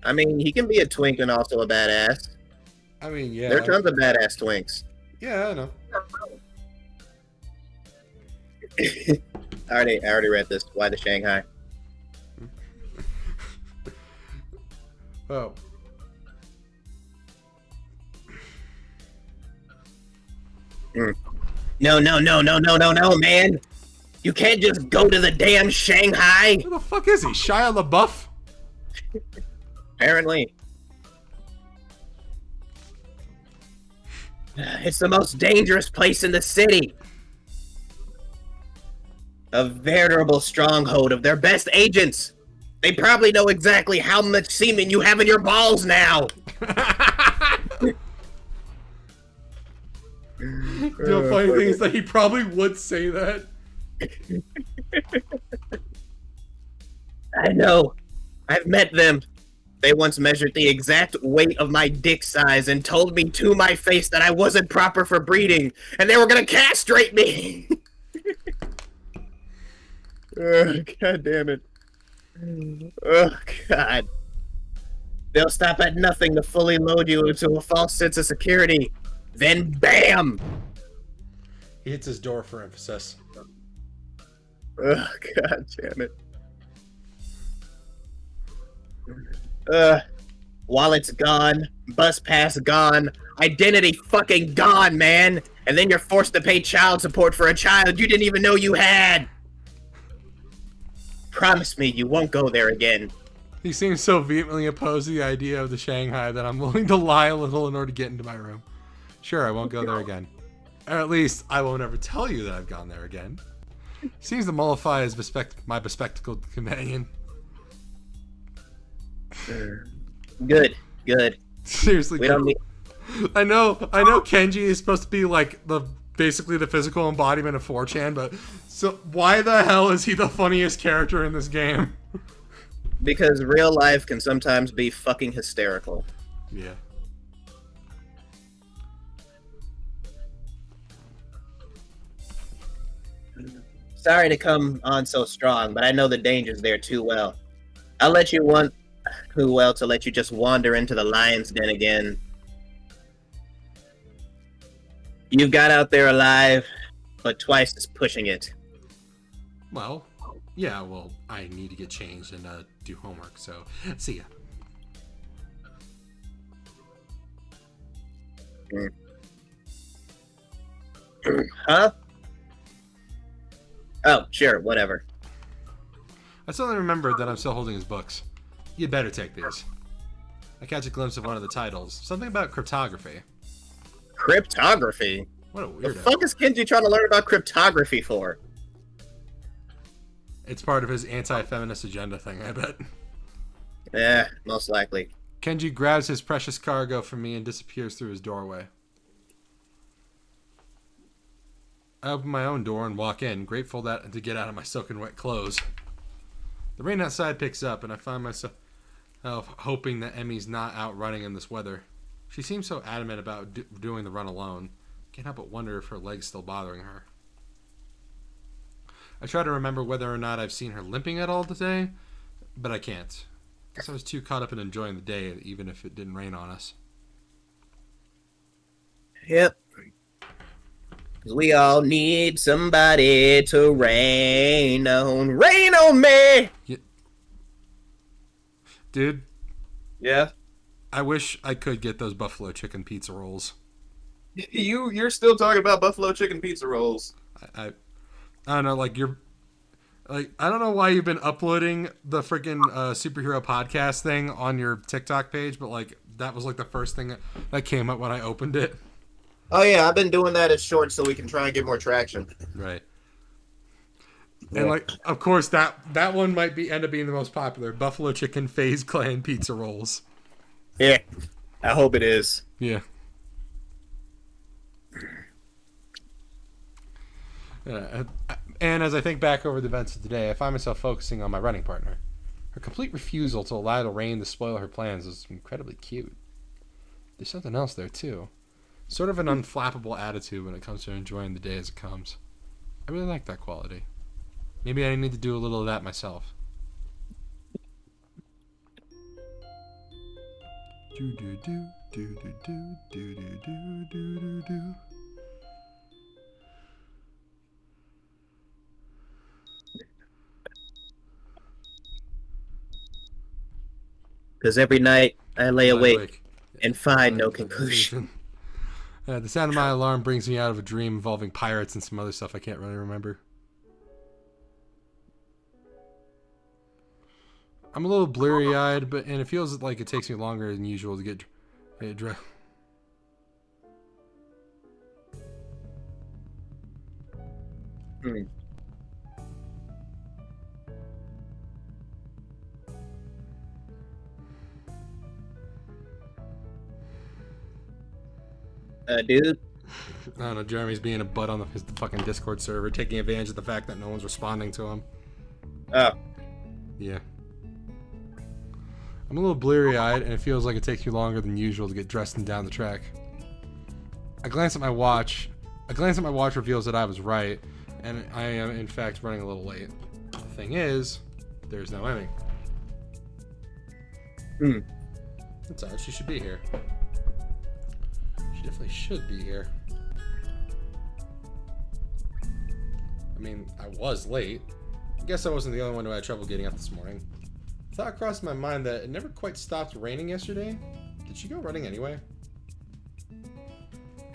I mean, he can be a twink and also a badass. I mean, yeah. There are tons of badass twinks. Yeah, I know. I already read this. Why the Shanghai? Oh. No, man. You can't just go to the damn Shanghai. Who the fuck is he? Shia LaBeouf? Apparently. It's the most dangerous place in the city. A veritable stronghold of their best agents. They probably know exactly how much semen you have in your balls now. The funny thing is that he probably would say that. I know. I've met them. They once measured the exact weight of my dick size and told me to my face that I wasn't proper for breeding, and they were gonna castrate me. God damn it. Oh, God. They'll stop at nothing to fully load you into a false sense of security. Then BAM! He hits his door for emphasis. Oh, God damn it. Wallet's gone. Bus pass gone. Identity fucking gone, man. And then you're forced to pay child support for a child you didn't even know you had. Promise me you won't go there again. He seems so vehemently opposed to the idea of the Shanghai that I'm willing to lie a little in order to get into my room. Sure, I won't go there again. Or at least, I won't ever tell you that I've gone there again. Seems to mollify his my bespectacled companion. Good. Seriously, we don't need... I know Kenji is supposed to be like basically the physical embodiment of 4chan, but so why the hell is he the funniest character in this game? Because real life can sometimes be fucking hysterical. Yeah. Sorry to come on so strong, but I know the danger's there too well. I'll let you to let you just wander into the lion's den again. You got out there alive, but twice as pushing it. Well, yeah, well, I need to get changed and do homework, so see ya. Huh? Oh, sure, whatever. I suddenly remembered that I'm still holding his books. You'd better take these. I catch a glimpse of one of the titles. Something about cryptography. Cryptography? What a The weirdo. fuck is Kenji trying to learn about cryptography for? It's part of his anti-feminist agenda thing, I bet. Yeah, most likely. Kenji grabs his precious cargo from me and disappears through his doorway. I open my own door and walk in, grateful to get out of my soaking wet clothes. The rain outside picks up, and I find myself hoping that Emmy's not out running in this weather. She seems so adamant about doing the run alone. Can't help but wonder if her leg's still bothering her. I try to remember whether or not I've seen her limping at all today, but I can't. Guess I was too caught up in enjoying the day, even if it didn't rain on us. Yep. Because we all need somebody to rain on. Rain on me! Yeah. Dude, Yeah? I wish I could get those buffalo chicken pizza rolls. You're still talking about buffalo chicken pizza rolls. I don't know, I don't know why you've been uploading the freaking superhero podcast thing on your TikTok page, but that was the first thing that came up when I opened it. Oh yeah, I've been doing that as short so we can try and get more traction. Right. Yeah. And of course that one might end up being the most popular. Buffalo chicken FaZe Clan pizza rolls. Yeah. I hope it is. Yeah. And as I think back over the events of today, I find myself focusing on my running partner. Her complete refusal to allow the rain to spoil her plans is incredibly cute. There's something else there, too. Sort of an unflappable attitude when it comes to enjoying the day as it comes. I really like that quality. Maybe I need to do a little of that myself. Because every night I lay awake and find no conclusion. The sound of my alarm brings me out of a dream involving pirates and some other stuff I can't really remember. I'm a little blurry-eyed, and it feels like it takes me longer than usual to get dressed. Dude. I don't know, Jeremy's being a butt on his fucking Discord server, taking advantage of the fact that no one's responding to him. Oh. Yeah. I'm a little bleary-eyed, and it feels like it takes me longer than usual to get dressed and down the track. I glance at my watch. Reveals that I was right, and I am, in fact, running a little late. The thing is, there's no Emmy. That's odd. She should be here. She definitely should be here. I mean, I was late. I guess I wasn't the only one who had trouble getting up this morning. Thought crossed my mind that it never quite stopped raining yesterday. Did she go running anyway?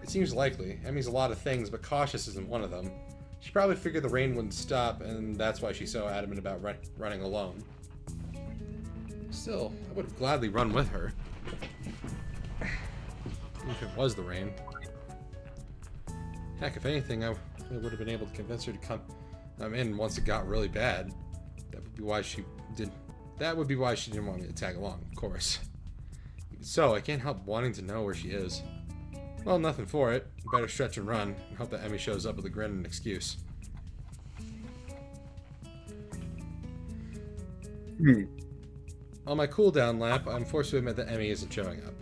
It seems likely. Emmy's a lot of things, but cautious isn't one of them. She probably figured the rain wouldn't stop, and that's why she's so adamant about running alone. Still, I would have gladly run with her. If it was the rain. Heck, if anything, I would have been able to convince her to come in once it got really bad. That would be why she didn't want me to tag along, of course. Even so, I can't help wanting to know where she is. Well, nothing for it. Better stretch and run, and hope that Emmy shows up with a grin and an excuse. On my cooldown lap, I'm forced to admit that Emmy isn't showing up.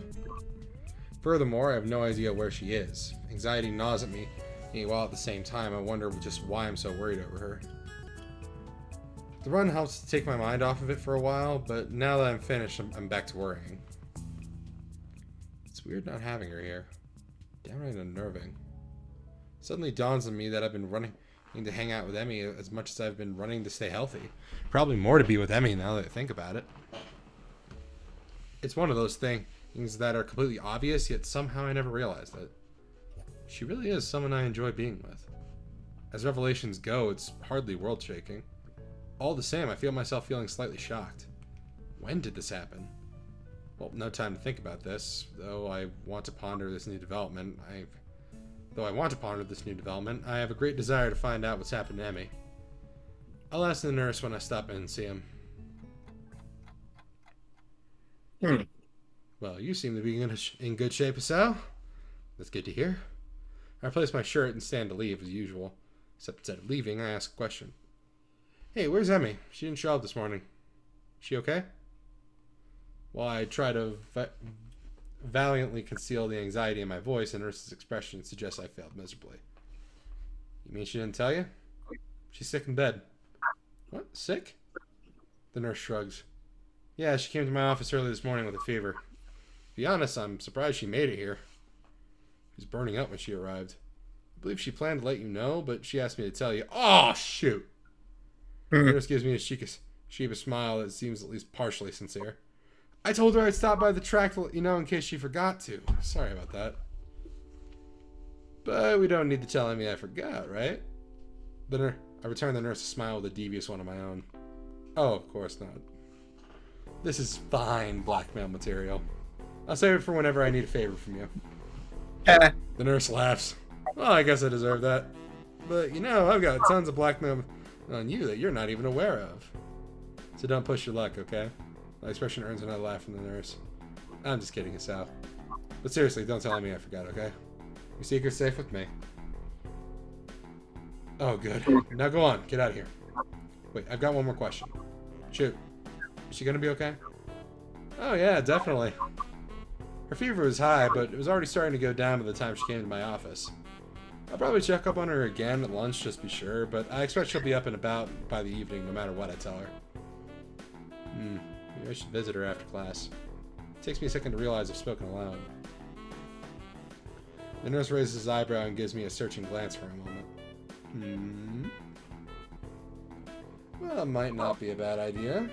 Furthermore, I have no idea where she is. Anxiety gnaws at me While at the same time, I wonder just why I'm so worried over her. The run helps to take my mind off of it for a while, but now that I'm finished, I'm back to worrying. It's weird not having her here. Downright unnerving. Suddenly dawns on me that I've been running to hang out with Emmy as much as I've been running to stay healthy. Probably more to be with Emmy now that I think about it. It's one of those things that are completely obvious, yet somehow I never realized it. She really is someone I enjoy being with. As revelations go, it's hardly world-shaking. All the same, I feel myself feeling slightly shocked. When did this happen? Well, no time to think about this, though I want to ponder this new development. I have a great desire to find out what's happened to Emmy. I'll ask the nurse when I stop in and see him. Well, you seem to be in good shape, Hisao. That's good to hear. I replace my shirt and stand to leave as usual. Except instead of leaving, I ask a question. Hey, where's Emmy? She didn't show up this morning. She okay? While I try to valiantly conceal the anxiety in my voice, the nurse's expression suggests I failed miserably. You mean she didn't tell you? She's sick in bed. What? Sick? The nurse shrugs. Yeah, she came to my office early this morning with a fever. To be honest, I'm surprised she made it here. She was burning up when she arrived. I believe she planned to let you know, but she asked me to tell you. Oh, shoot! The nurse gives me a sheepish smile that seems at least partially sincere. I told her I'd stop by the track to let you know in case she forgot to. Sorry about that. But we don't need to tell me I forgot, right? I return the nurse a smile with a devious one of my own. Oh, of course not. This is fine blackmail material. I'll save it for whenever I need a favor from you. The nurse laughs. Well, I guess I deserve that. But, I've got tons of blackmail on you that you're not even aware of. So don't push your luck, okay? My expression earns another laugh from the nurse. I'm just kidding, Hisao. But seriously, don't tell me I forgot, okay? Your secret's safe with me. Oh, good. Now go on. Get out of here. Wait, I've got one more question. Shoot. Is she gonna be okay? Oh, yeah, definitely. Her fever was high, but it was already starting to go down by the time she came to my office. I'll probably check up on her again at lunch just to be sure, but I expect she'll be up and about by the evening no matter what I tell her. Maybe I should visit her after class. It takes me a second to realize I've spoken aloud. The nurse raises his eyebrow and gives me a searching glance for a moment. Well, it might not be a bad idea.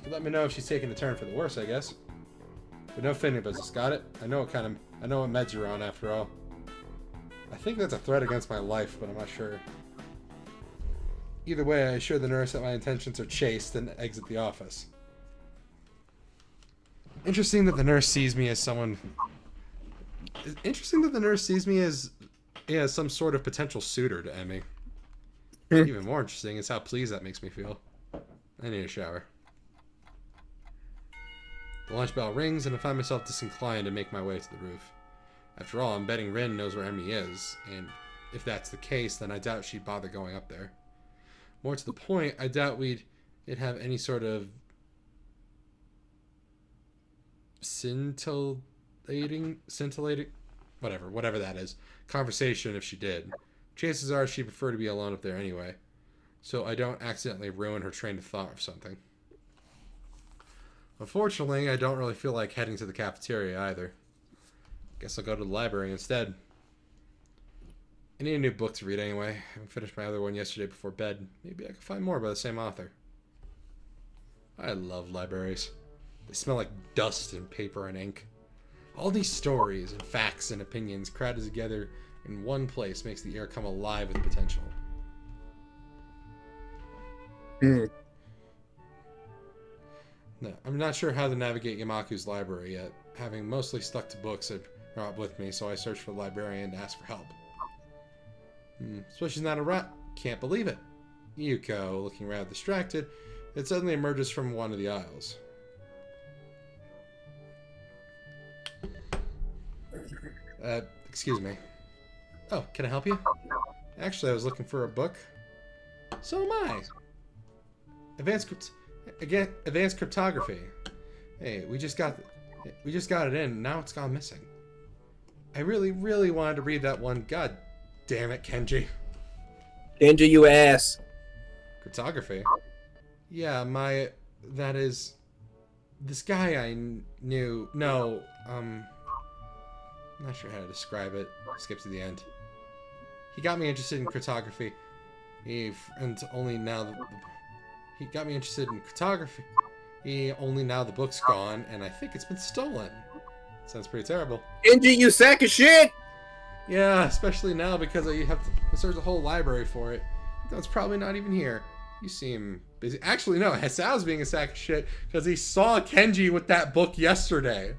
You let me know if she's taking a turn for the worse, I guess. But no fainting business, got it? I know what meds you're on after all. I think that's a threat against my life, but I'm not sure. Either way, I assure the nurse that my intentions are chaste and exit the office. Interesting that the nurse sees me as someone... Interesting that the nurse sees me as some sort of potential suitor to Emmy. Even more interesting is how pleased that makes me feel. I need a shower. The lunch bell rings, and I find myself disinclined to make my way to the roof. After all, I'm betting Rin knows where Emmy is, and if that's the case, then I doubt she'd bother going up there. More to the point, I doubt we'd have any sort of scintillating, whatever that is, conversation if she did. Chances are she'd prefer to be alone up there anyway, so I don't accidentally ruin her train of thought or something. Unfortunately, I don't really feel like heading to the cafeteria either. Guess I'll go to the library instead. I need a new book to read anyway. I haven't finished my other one yesterday before bed. Maybe I can find more by the same author. I love libraries. They smell like dust and paper and ink. All these stories and facts and opinions crowded together in one place makes the air come alive with potential. No, I'm not sure how to navigate Yamaku's library yet. Having mostly stuck to books that brought with me, so I searched for the librarian to ask for help. So she's not a rat. Can't believe it. Yuuko, looking rather distracted, it suddenly emerges from one of the aisles. Excuse me. Oh, can I help you? Actually, I was looking for a book. So am I. Advanced cryptography. Hey, we just got it in, and now it's gone missing. I really wanted to read that one. God Damn it, Kenji. Kenji, you ass. Cryptography? Yeah, that is... This guy I knew... No, I'm not sure how to describe it. Skip to the end. He got me interested in cryptography. He got me interested in cryptography. Only now the book's gone, and I think it's been stolen. Sounds pretty terrible. Kenji, you sack of shit! Yeah, especially now because you have to search the whole library for it. That's probably not even here. You seem busy. Actually, no, Hisao's being a sack of shit because he saw Kenji with that book yesterday.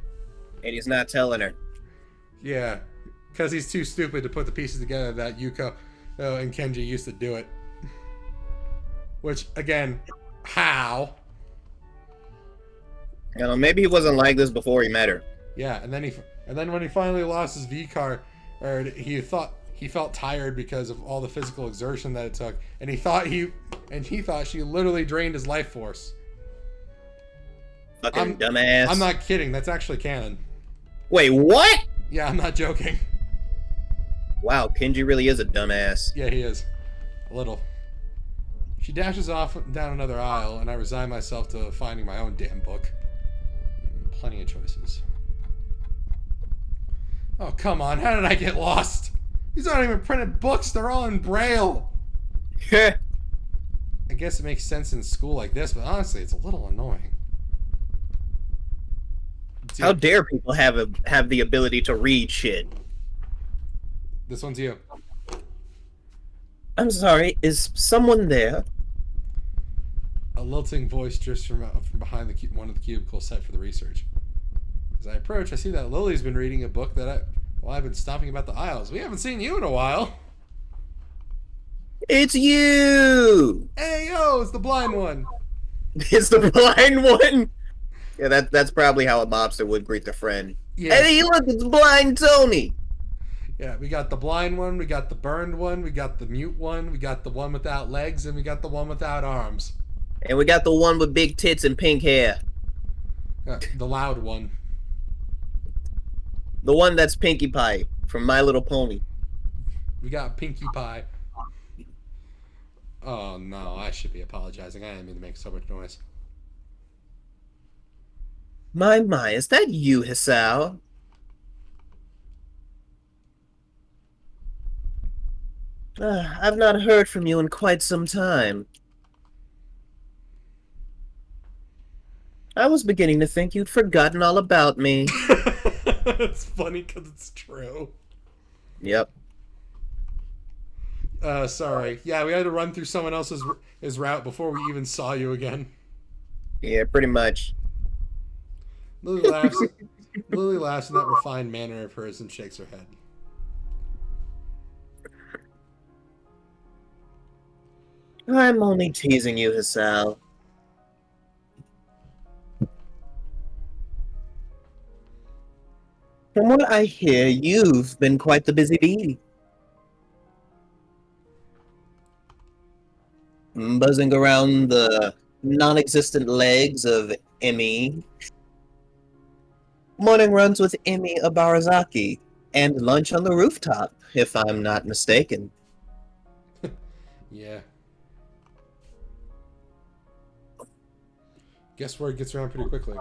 And he's not telling her. Yeah, because he's too stupid to put the pieces together that Yuuko and Kenji used to do it. Which, again, how? You know, maybe he wasn't like this before he met her. Yeah, and then when he finally lost his V card, or he felt tired because of all the physical exertion that it took, and he thought she literally drained his life force. Fucking dumbass. I'm not kidding. That's actually canon. Wait, what? Yeah, I'm not joking. Wow, Kenji really is a dumbass. Yeah, he is. A little. She dashes off down another aisle, and I resign myself to finding my own damn book. Plenty of choices. Oh, come on. How did I get lost? These aren't even printed books. They're all in Braille. I guess it makes sense in school like this, but honestly, it's a little annoying. How dare people have the ability to read shit? This one's you. I'm sorry, is someone there? A lilting voice just from behind one of the cubicles set for the research. As I approach, I see that Lily's been reading a book that I've been stomping about the aisles. We haven't seen you in a while. It's you! Hey, yo, it's the blind one. It's the blind one? Yeah, that's probably how a mobster would greet their friend. Yeah. Hey, look, it's blind Tony! Yeah, we got the blind one, we got the burned one, we got the mute one, we got the one without legs, and we got the one without arms. And we got the one with big tits and pink hair. The loud one. The one that's Pinkie Pie from My Little Pony. We got Pinkie Pie. Oh no, I should be apologizing. I didn't mean to make so much noise. My, is that you, Hisao? I've not heard from you in quite some time. I was beginning to think you'd forgotten all about me. It's funny because it's true. Yep. Sorry. Yeah, we had to run through someone else's route before we even saw you again. Yeah, pretty much. Lily laughs. Lily laughs in that refined manner of hers and shakes her head. I'm only teasing you, Hisao. From what I hear, you've been quite the busy bee. Buzzing around the non-existent legs of Emi. Morning runs with Emi Abarazaki, and lunch on the rooftop, if I'm not mistaken. Yeah. Guess word gets around pretty quickly.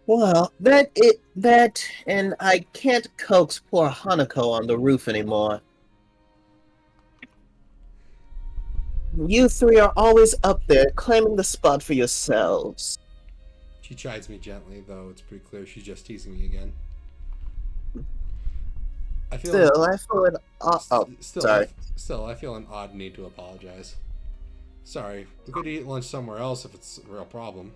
Well, and I can't coax poor Hanako on the roof anymore. You three are always up there claiming the spot for yourselves. She chides me gently, though it's pretty clear she's just teasing me again. I feel I feel an odd need to apologize. Sorry, we could eat lunch somewhere else if it's a real problem.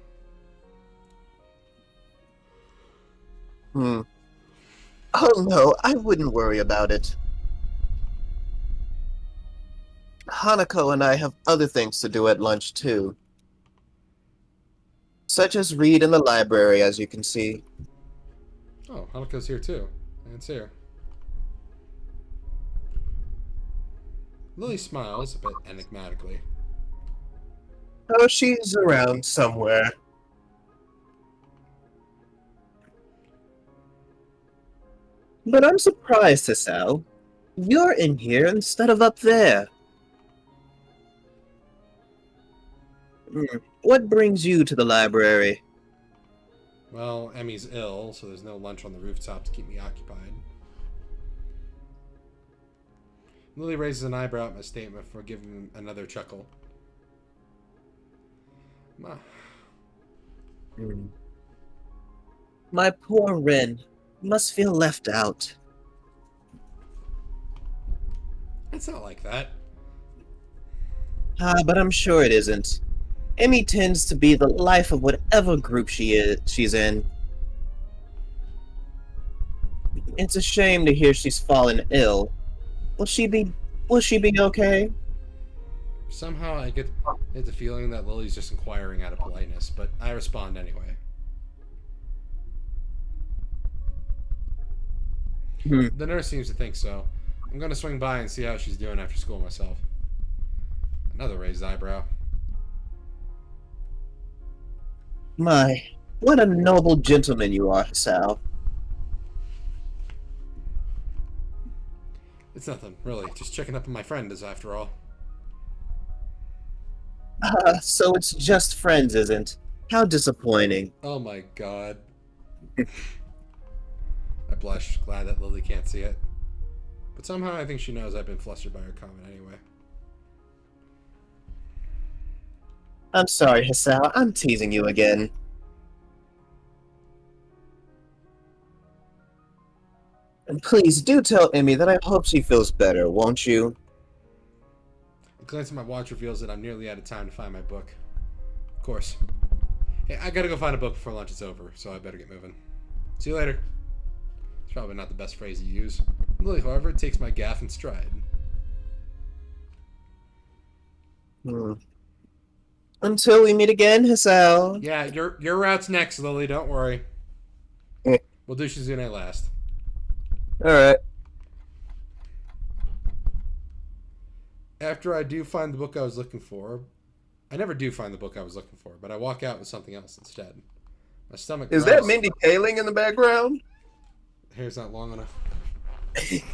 Oh no, I wouldn't worry about it. Hanako and I have other things to do at lunch too. Such as read in the library, as you can see. Oh, Hanako's here too. I didn't see her. Lily smiles a bit enigmatically. Oh, she's around somewhere. But I'm surprised, Hisao. You're in here instead of up there. What brings you to the library? Well, Emmy's ill, so there's no lunch on the rooftop to keep me occupied. Lilly raises an eyebrow at my statement before giving another chuckle. My poor Ren must feel left out. It's not like that. But I'm sure it isn't. Emmy tends to be the life of whatever group she's in. It's a shame to hear she's fallen ill. Will she be okay? Somehow I get the feeling that Lily's just inquiring out of politeness, but I respond anyway. The nurse seems to think so. I'm gonna swing by and see how she's doing after school myself. Another raised eyebrow. My, what a noble gentleman you are, Hisao. It's nothing, really. Just checking up on my friend is after all. So it's just friends, isn't? How disappointing. Oh my god. I blush, glad that Lily can't see it. But somehow I think she knows I've been flustered by her comment anyway. I'm sorry, Hisao. I'm teasing you again. And please do tell Emmy that I hope she feels better, won't you? A glance at my watch reveals that I'm nearly out of time to find my book. Of course. Hey, I gotta go find a book before lunch is over, so I better get moving. See you later. It's probably not the best phrase to use. Lily, however, takes my gaffe in stride. Until we meet again, Hisao. Yeah, your route's next, Lily. Don't worry. We'll do Shizune last. Alright. After I do find the book I was looking for, I never do find the book I was looking for, but I walk out with something else instead. My stomach Is growls. that Mindy Kaling in the background? Hair's not long enough. It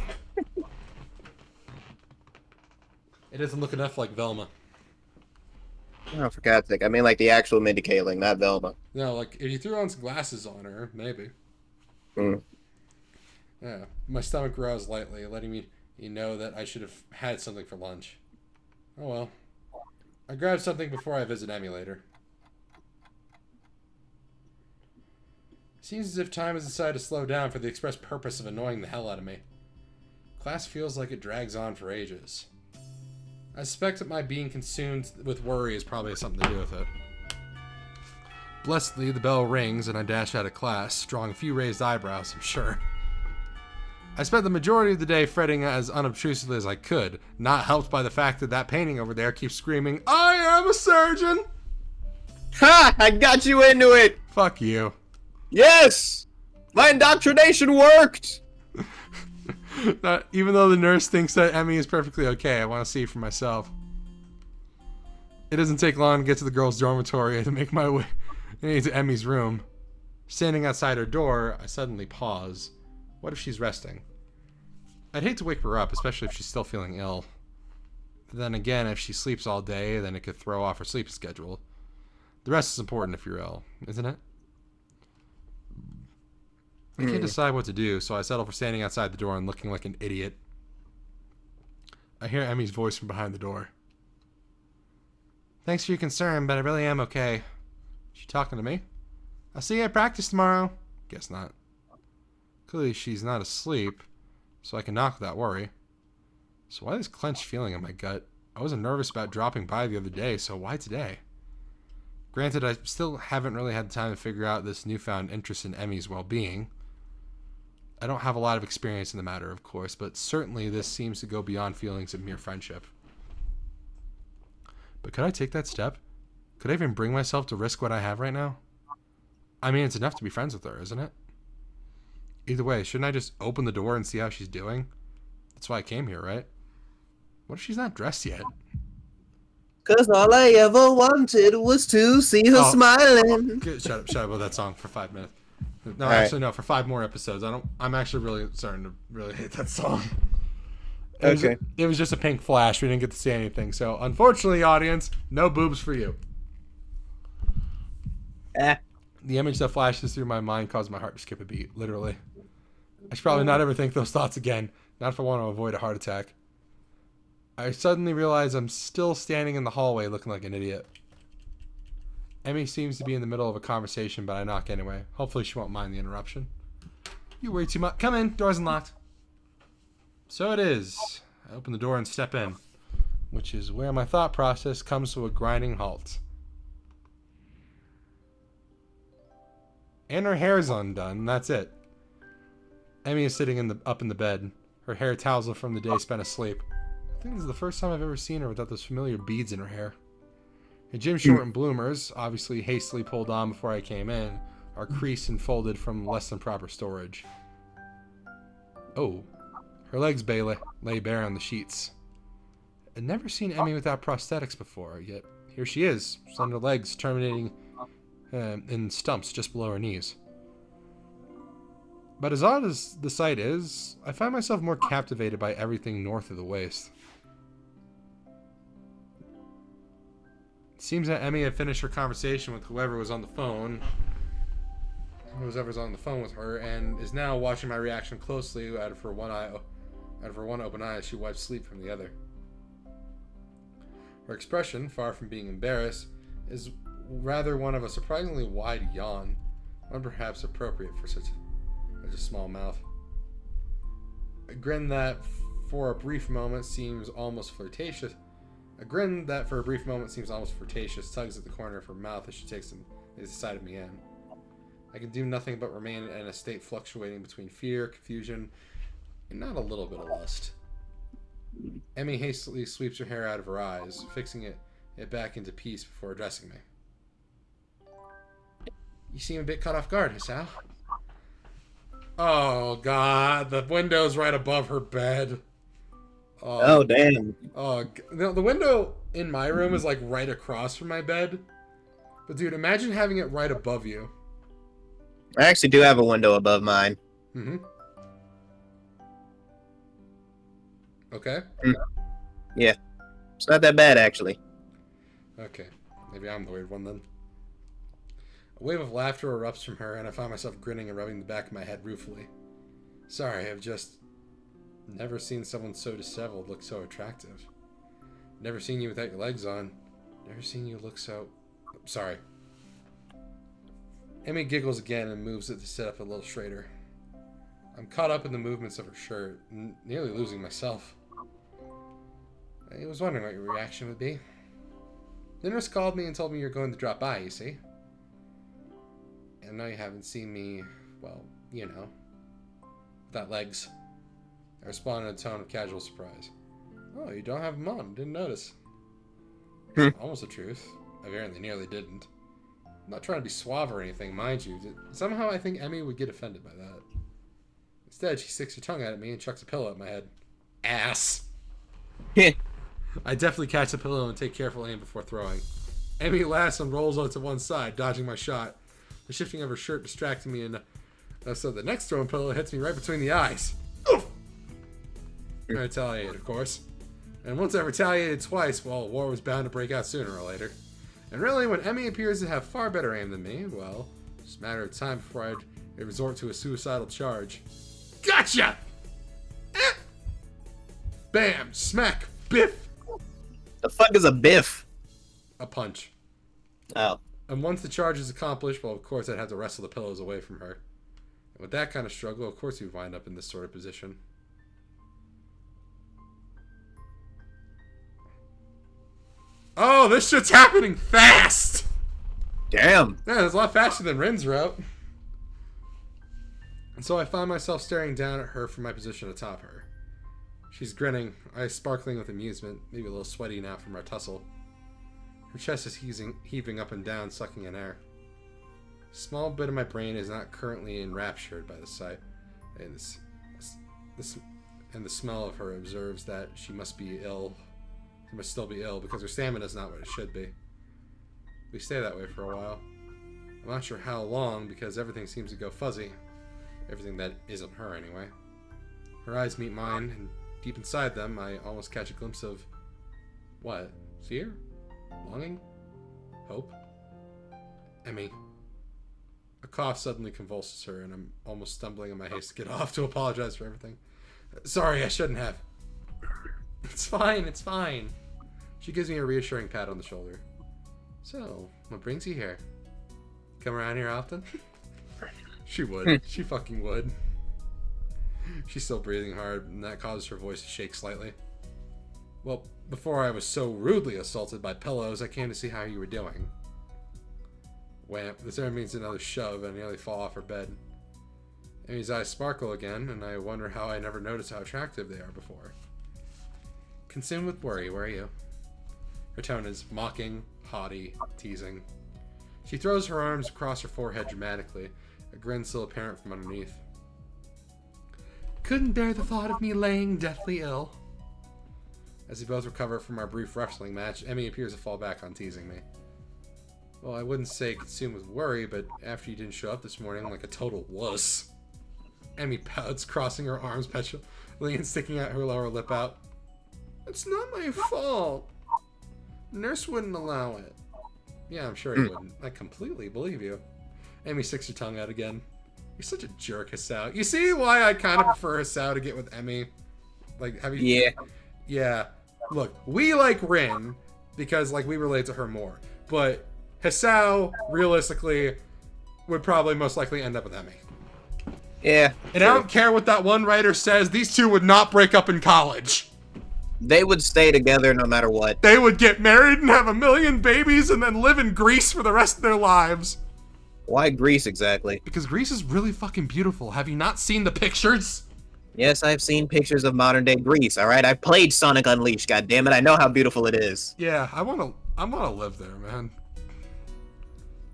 doesn't look enough like Velma. Oh, for God's sake. I mean, like the actual Mindy Kaling, not Velma. No, like, if you threw on some glasses on her, maybe. Yeah. My stomach growls lightly, letting me know that I should have had something for lunch. Oh well. I grab something before I visit Emmy later. Seems as if time has decided to slow down for the express purpose of annoying the hell out of me. Class feels like it drags on for ages. I suspect that my being consumed with worry is probably something to do with it. Blessedly, the bell rings and I dash out of class, drawing a few raised eyebrows, I'm sure. I spent the majority of the day fretting as unobtrusively as I could, not helped by the fact that painting over there keeps screaming, "I am a surgeon!" Ha! I got you into it! Fuck you. Yes! My indoctrination worked! Even though the nurse thinks that Emmy is perfectly okay, I want to see it for myself. It doesn't take long to get to the girls' dormitory and to make my way into Emmy's room. Standing outside her door, I suddenly pause. What if she's resting? I'd hate to wake her up, especially if she's still feeling ill. Then again, if she sleeps all day, then it could throw off her sleep schedule. The rest is important if you're ill, isn't it? I can't decide what to do, so I settle for standing outside the door and looking like an idiot. I hear Emmy's voice from behind the door. Thanks for your concern, but I really am okay. She talking to me? I'll see you at practice tomorrow. Guess not. Clearly she's not asleep, so I can knock without worry. So why this clenched feeling in my gut? I wasn't nervous about dropping by the other day, so why today? Granted, I still haven't really had time to figure out this newfound interest in Emmy's well-being. I don't have a lot of experience in the matter, of course, but certainly this seems to go beyond feelings of mere friendship. But could I take that step? Could I even bring myself to risk what I have right now? I mean, it's enough to be friends with her, isn't it? Either way, shouldn't I just open the door and see how she's doing? That's why I came here, right? What if she's not dressed yet? 'Cause all I ever wanted was to see her smiling. Shut up with that song for 5 minutes. No, All actually, no, for 5 more episodes. I'm actually really starting to really hate that song. It was just a pink flash. We didn't get to see anything. So, unfortunately, audience, no boobs for you. The image that flashes through my mind caused my heart to skip a beat, literally. I should probably not ever think those thoughts again. Not if I want to avoid a heart attack. I suddenly realize I'm still standing in the hallway looking like an idiot. Emmy seems to be in the middle of a conversation, but I knock anyway. Hopefully she won't mind the interruption. You worry too much. Come in. Door's unlocked. So it is. I open the door and step in, which is where my thought process comes to a grinding halt. And her hair's undone. That's it. Emmy is sitting up in the bed, her hair tousled from the day spent asleep. I think this is the first time I've ever seen her without those familiar beads in her hair. Her gym short and bloomers, obviously hastily pulled on before I came in, are creased and folded from less than proper storage. Oh, her legs lay bare on the sheets. I'd never seen Emmy without prosthetics before, yet here she is, slender legs terminating in stumps just below her knees. But as odd as the sight is, I find myself more captivated by everything north of the waist. It seems that Emmy had finished her conversation with whoever was on the phone. Whoever's on the phone with her, and is now watching my reaction closely out of her one open eye as she wipes sleep from the other. Her expression, far from being embarrassed, is rather one of a surprisingly wide yawn, one perhaps appropriate for such a small mouth. A grin that for a brief moment seems almost flirtatious. Tugs at the corner of her mouth as she takes the side of me in. I can do nothing but remain in a state fluctuating between fear, confusion, and not a little bit of lust. Emmy hastily sweeps her hair out of her eyes, fixing it back into peace before addressing me. You seem a bit caught off guard, Hisao. Oh, God. The window's right above her bed. Oh, damn. Oh, the window in my room is, like, right across from my bed. But, dude, imagine having it right above you. I actually do have a window above mine. Mm-hmm. Okay. Yeah. It's not that bad, actually. Okay. Maybe I'm the weird one, then. A wave of laughter erupts from her, and I find myself grinning and rubbing the back of my head ruefully. Sorry, I've just never seen someone so disheveled look so attractive. Never seen you without your legs on. Never seen you look so... Sorry. Emmy giggles again and moves it to sit up a little straighter. I'm caught up in the movements of her shirt, nearly losing myself. I was wondering what your reaction would be. The nurse called me and told me you're going to drop by, you see. I know you haven't seen me, well, you know, without legs. I responded in a tone of casual surprise. Oh, you don't have them on. Didn't notice. Almost the truth. I very nearly didn't. I'm not trying to be suave or anything, mind you. Somehow I think Emmy would get offended by that. Instead, she sticks her tongue out at me and chucks a pillow at my head. Ass! I definitely catch the pillow and take careful aim before throwing. Emmy laughs and rolls out to one side, dodging my shot. The shifting of her shirt distracting me, and so the next thrown pillow hits me right between the eyes. Oof! I retaliated, of course. And once I retaliated twice, well, war was bound to break out sooner or later. And really, when Emmy appears to have far better aim than me, well, it's just a matter of time before I'd resort to a suicidal charge. Gotcha! Eh! Bam! Smack! Biff! The fuck is a biff? A punch. Oh. And once the charge is accomplished, well, of course, I'd have to wrestle the pillows away from her. And with that kind of struggle, of course you'd wind up in this sort of position. Oh, this shit's happening fast! Damn. Yeah, it's a lot faster than Rin's route. And so I find myself staring down at her from my position atop her. She's grinning, eyes sparkling with amusement, maybe a little sweaty now from our tussle. Her chest is heaving up and down, sucking in air. A small bit of my brain is not currently enraptured by the sight, and the smell of her observes that she must be ill, She must still be ill because her stamina's not what it should be. We stay that way for a while. I'm not sure how long because everything seems to go fuzzy. Everything that isn't her, anyway. Her eyes meet mine, and deep inside them, I almost catch a glimpse of... what? Fear? Longing? Hope? Emmy. A cough suddenly convulses her, and I'm almost stumbling in my haste to get off to apologize for everything. Sorry, I shouldn't have. It's fine, it's fine. She gives me a reassuring pat on the shoulder. So, what brings you here? Come around here often? She would. She fucking would. She's still breathing hard, and that causes her voice to shake slightly. Well, before I was so rudely assaulted by pillows, I came to see how you were doing. Whamp. This ever means another shove, and I nearly fall off her bed. Amy's eyes sparkle again, and I wonder how I never noticed how attractive they are before. Consumed with worry, where are you? Her tone is mocking, haughty, teasing. She throws her arms across her forehead dramatically, a grin still apparent from underneath. Couldn't bear the thought of me laying deathly ill. As we both recover from our brief wrestling match, Emmy appears to fall back on teasing me. Well, I wouldn't say consumed with worry, but after you didn't show up this morning like a total wuss. Emmy pouts, crossing her arms petulantly and sticking out her lower lip out. It's not my fault. Nurse wouldn't allow it. Yeah, I'm sure he wouldn't. I completely believe you. Emmy sticks her tongue out again. You're such a jerk, Hisao. You see why I kind of prefer Hisao to get with Emmy? Like, have you... Yeah. Yeah. Look, we like Rin because, like, we relate to her more. But Hisao, realistically, would probably most likely end up with Emmy. Yeah. And I don't care what that one writer says, these two would not break up in college. They would stay together no matter what. They would get married and have a million babies and then live in Greece for the rest of their lives. Why Greece exactly? Because Greece is really fucking beautiful. Have you not seen the pictures? Yes, I've seen pictures of modern day Greece, alright? I played Sonic Unleashed, goddammit. I know how beautiful it is. Yeah, I wanna live there, man.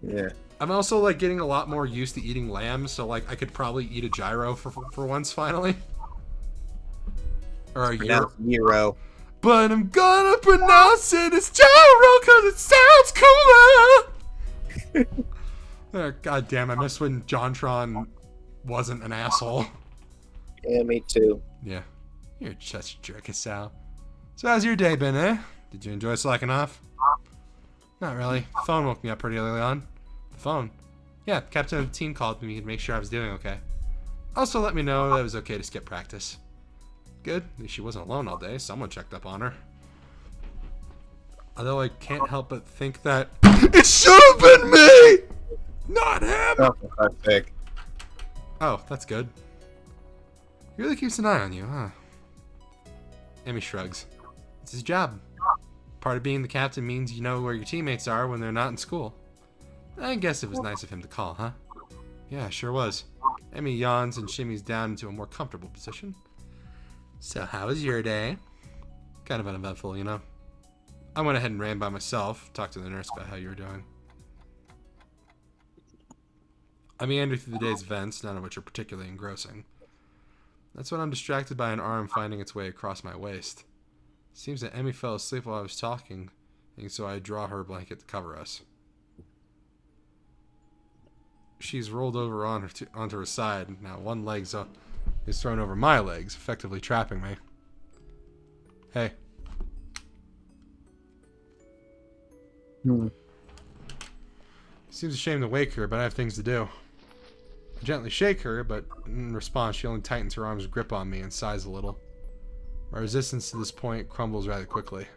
Yeah. I'm also, like, getting a lot more used to eating lamb, so, like, I could probably eat a gyro for once, finally. Or a Gyro. But I'm gonna pronounce it as gyro because it sounds cooler! Oh, God damn, I miss when JonTron wasn't an asshole. Yeah, me too. Yeah. You're such a jerk, Hisao. So how's your day been, eh? Did you enjoy slacking off? Not really. The phone woke me up pretty early on. The phone? Yeah, captain of the team called me to make sure I was doing okay. Also let me know that it was okay to skip practice. Good. At least she wasn't alone all day. Someone checked up on her. Although I can't help but think that it should have been me! Not him! Oh, for fuck's sake. Oh, that's good. He really keeps an eye on you, huh? Emmy shrugs. It's his job. Part of being the captain means you know where your teammates are when they're not in school. I guess it was nice of him to call, huh? Yeah, sure was. Emmy yawns and shimmies down into a more comfortable position. So how was your day? Kind of uneventful, you know? I went ahead and ran by myself, talked to the nurse about how you were doing. I meander through the day's events, none of which are particularly engrossing. That's when I'm distracted by an arm finding its way across my waist. Seems that Emmy fell asleep while I was talking, and so I draw her blanket to cover us. She's rolled over onto her side. Now one leg is thrown over my legs, effectively trapping me. Hey. Seems a shame to wake her, but I have things to do. I gently shake her, but in response, she only tightens her arm's grip on me and sighs a little. My resistance to this point crumbles rather quickly.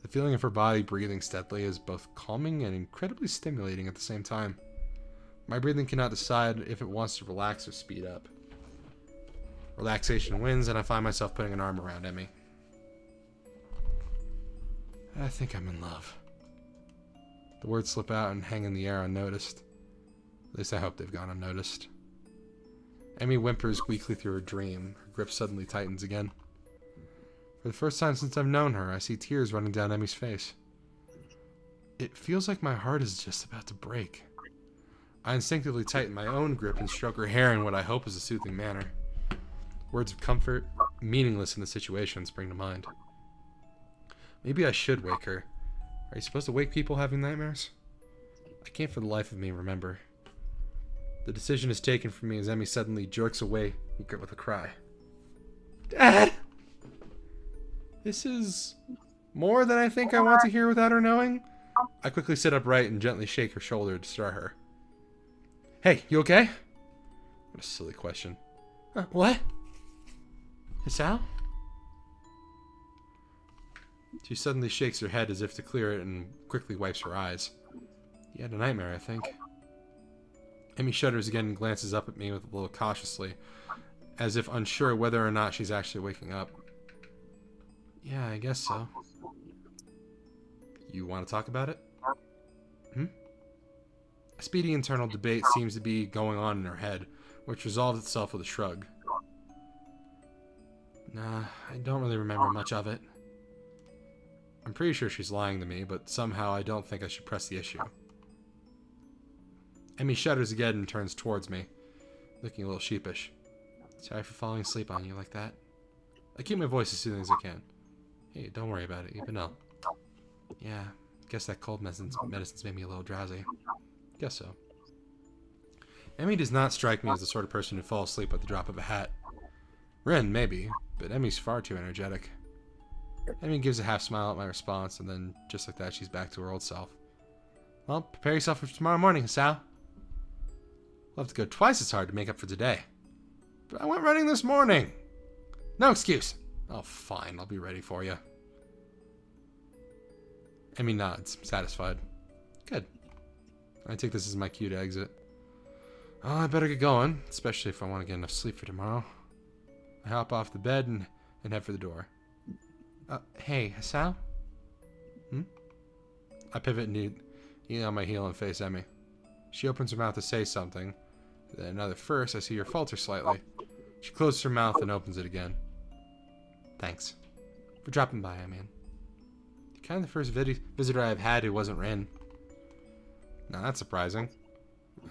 The feeling of her body breathing steadily is both calming and incredibly stimulating at the same time. My breathing cannot decide if it wants to relax or speed up. Relaxation wins, and I find myself putting an arm around Emmy. I think I'm in love. The words slip out and hang in the air unnoticed. At least I hope they've gone unnoticed. Emmy whimpers weakly through her dream. Her grip suddenly tightens again. For the first time since I've known her, I see tears running down Emmy's face. It feels like my heart is just about to break. I instinctively tighten my own grip and stroke her hair in what I hope is a soothing manner. Words of comfort, meaningless in the situation, spring to mind. Maybe I should wake her. Are you supposed to wake people having nightmares? I can't for the life of me remember. The decision is taken from me as Emmy suddenly jerks away with a cry. Dad! This is more than I think I want to hear without her knowing. I quickly sit upright and gently shake her shoulder to start her. Hey, you okay? What a silly question. What? Hisao? She suddenly shakes her head as if to clear it and quickly wipes her eyes. You had a nightmare, I think. Emmy shudders again and glances up at me with a little cautiously, as if unsure whether or not she's actually waking up. Yeah, I guess so. You want to talk about it? A speedy internal debate seems to be going on in her head, which resolves itself with a shrug. Nah, I don't really remember much of it. I'm pretty sure she's lying to me, but somehow I don't think I should press the issue. Emmy shudders again and turns towards me, looking a little sheepish. Sorry for falling asleep on you like that. I keep my voice as soothing as I can. Hey, don't worry about it, even know. Yeah, guess that cold medicine's made me a little drowsy. Guess so. Emmy does not strike me as the sort of person who falls asleep at the drop of a hat. Ren, maybe, but Emmy's far too energetic. Emmy gives a half smile at my response, and then, just like that, she's back to her old self. Well, prepare yourself for tomorrow morning, Hisao. We'll have to go twice as hard to make up for today. But I went running this morning. No excuse. Oh, fine. I'll be ready for you. Emmy nods, satisfied. Good. I take this as my cue to exit. Oh, I better get going, especially if I want to get enough sleep for tomorrow. I hop off the bed and head for the door. Hey, Hisao? I pivot and knee on my heel and face Emmy. She opens her mouth to say something. Then another first, I see her falter slightly. She closes her mouth and opens it again. Thanks for dropping by, I mean. You're kind of the first visitor I've had who wasn't Rin. Now that's surprising.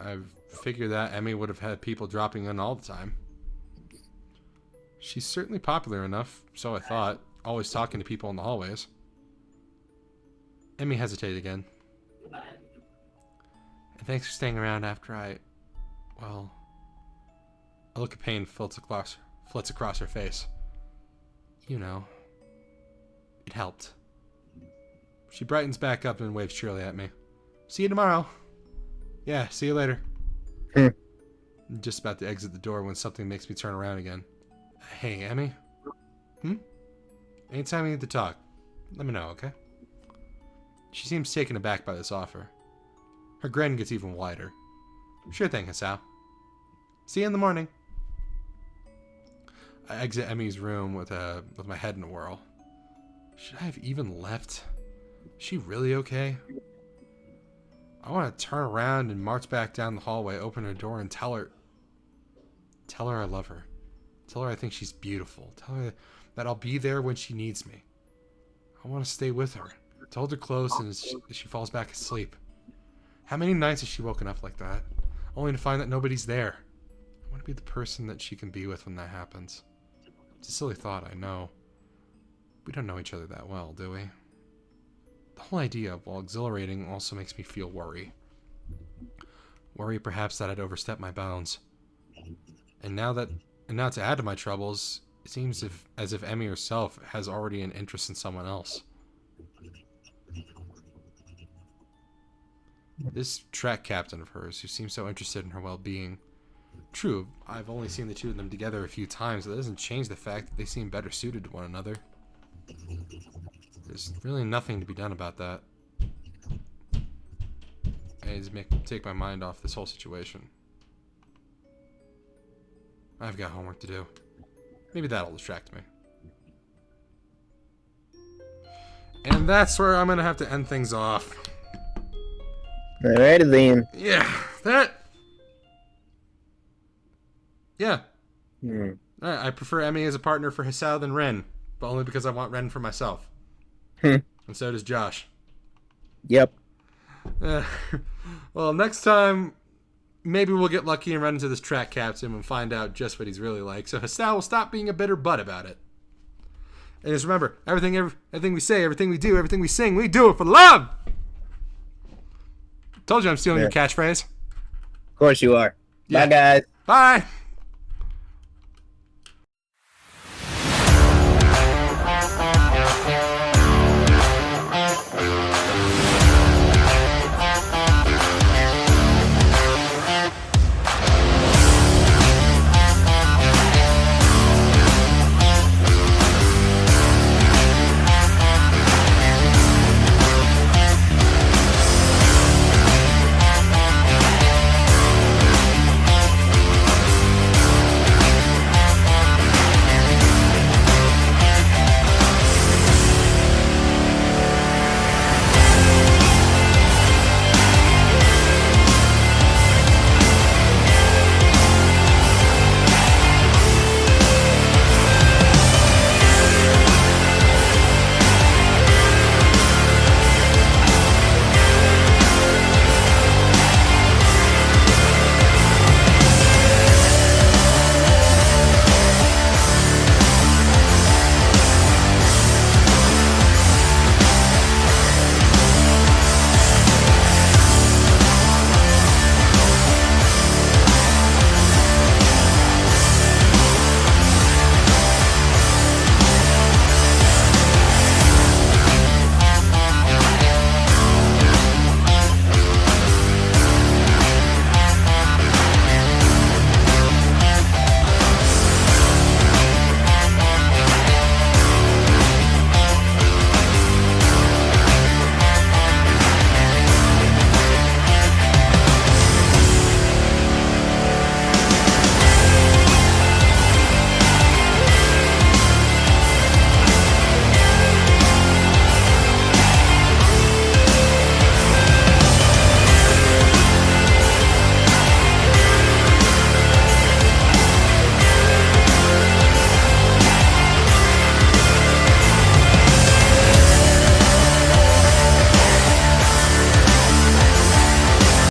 I've figured that Emmy would have had people dropping in all the time. She's certainly popular enough, so I thought, always talking to people in the hallways. Emmy hesitated again. And thanks for staying around after a look of pain flits across her face. You know, it helped. She brightens back up and waves cheerily at me. See you tomorrow. Yeah, see you later. I'm just about to exit the door when something makes me turn around again. Hey, Emmy? Anytime you need to talk, let me know, okay? She seems taken aback by this offer. Her grin gets even wider. Sure thing, Hisao. See you in the morning. I exit Emmy's room with my head in a whirl. Should I have even left? Is she really okay? I want to turn around and march back down the hallway, open her door, and tell her I love her. Tell her I think she's beautiful. Tell her that I'll be there when she needs me. I want to stay with her. To hold her close and as she falls back asleep. How many nights has she woken up like that? Only to find that nobody's there. I want to be the person that she can be with when that happens. It's a silly thought, I know. We don't know each other that well, do we? The whole idea, while exhilarating, also makes me feel worry. Worry perhaps that I'd overstep my bounds. And now to add to my troubles, it seems as if Emmy herself has already an interest in someone else. This track captain of hers, who seems so interested in her well-being. True, I've only seen the two of them together a few times, but that doesn't change the fact that they seem better suited to one another. There's really nothing to be done about that. I need to take my mind off this whole situation. I've got homework to do. Maybe that'll distract me. And that's where I'm gonna have to end things off. Alrighty then. Yeah. I prefer Emmy as a partner for Hisao than Ren, but only because I want Ren for myself. And so does Josh. Yep. Well, next time, maybe we'll get lucky and run into this track captain and find out just what he's really like, so Hisao will stop being a bitter butt about it. And just remember, everything we say, everything we do, everything we sing, we do it for love. Told you I'm stealing your catchphrase. Of course you are. Yeah. Bye, guys. Bye.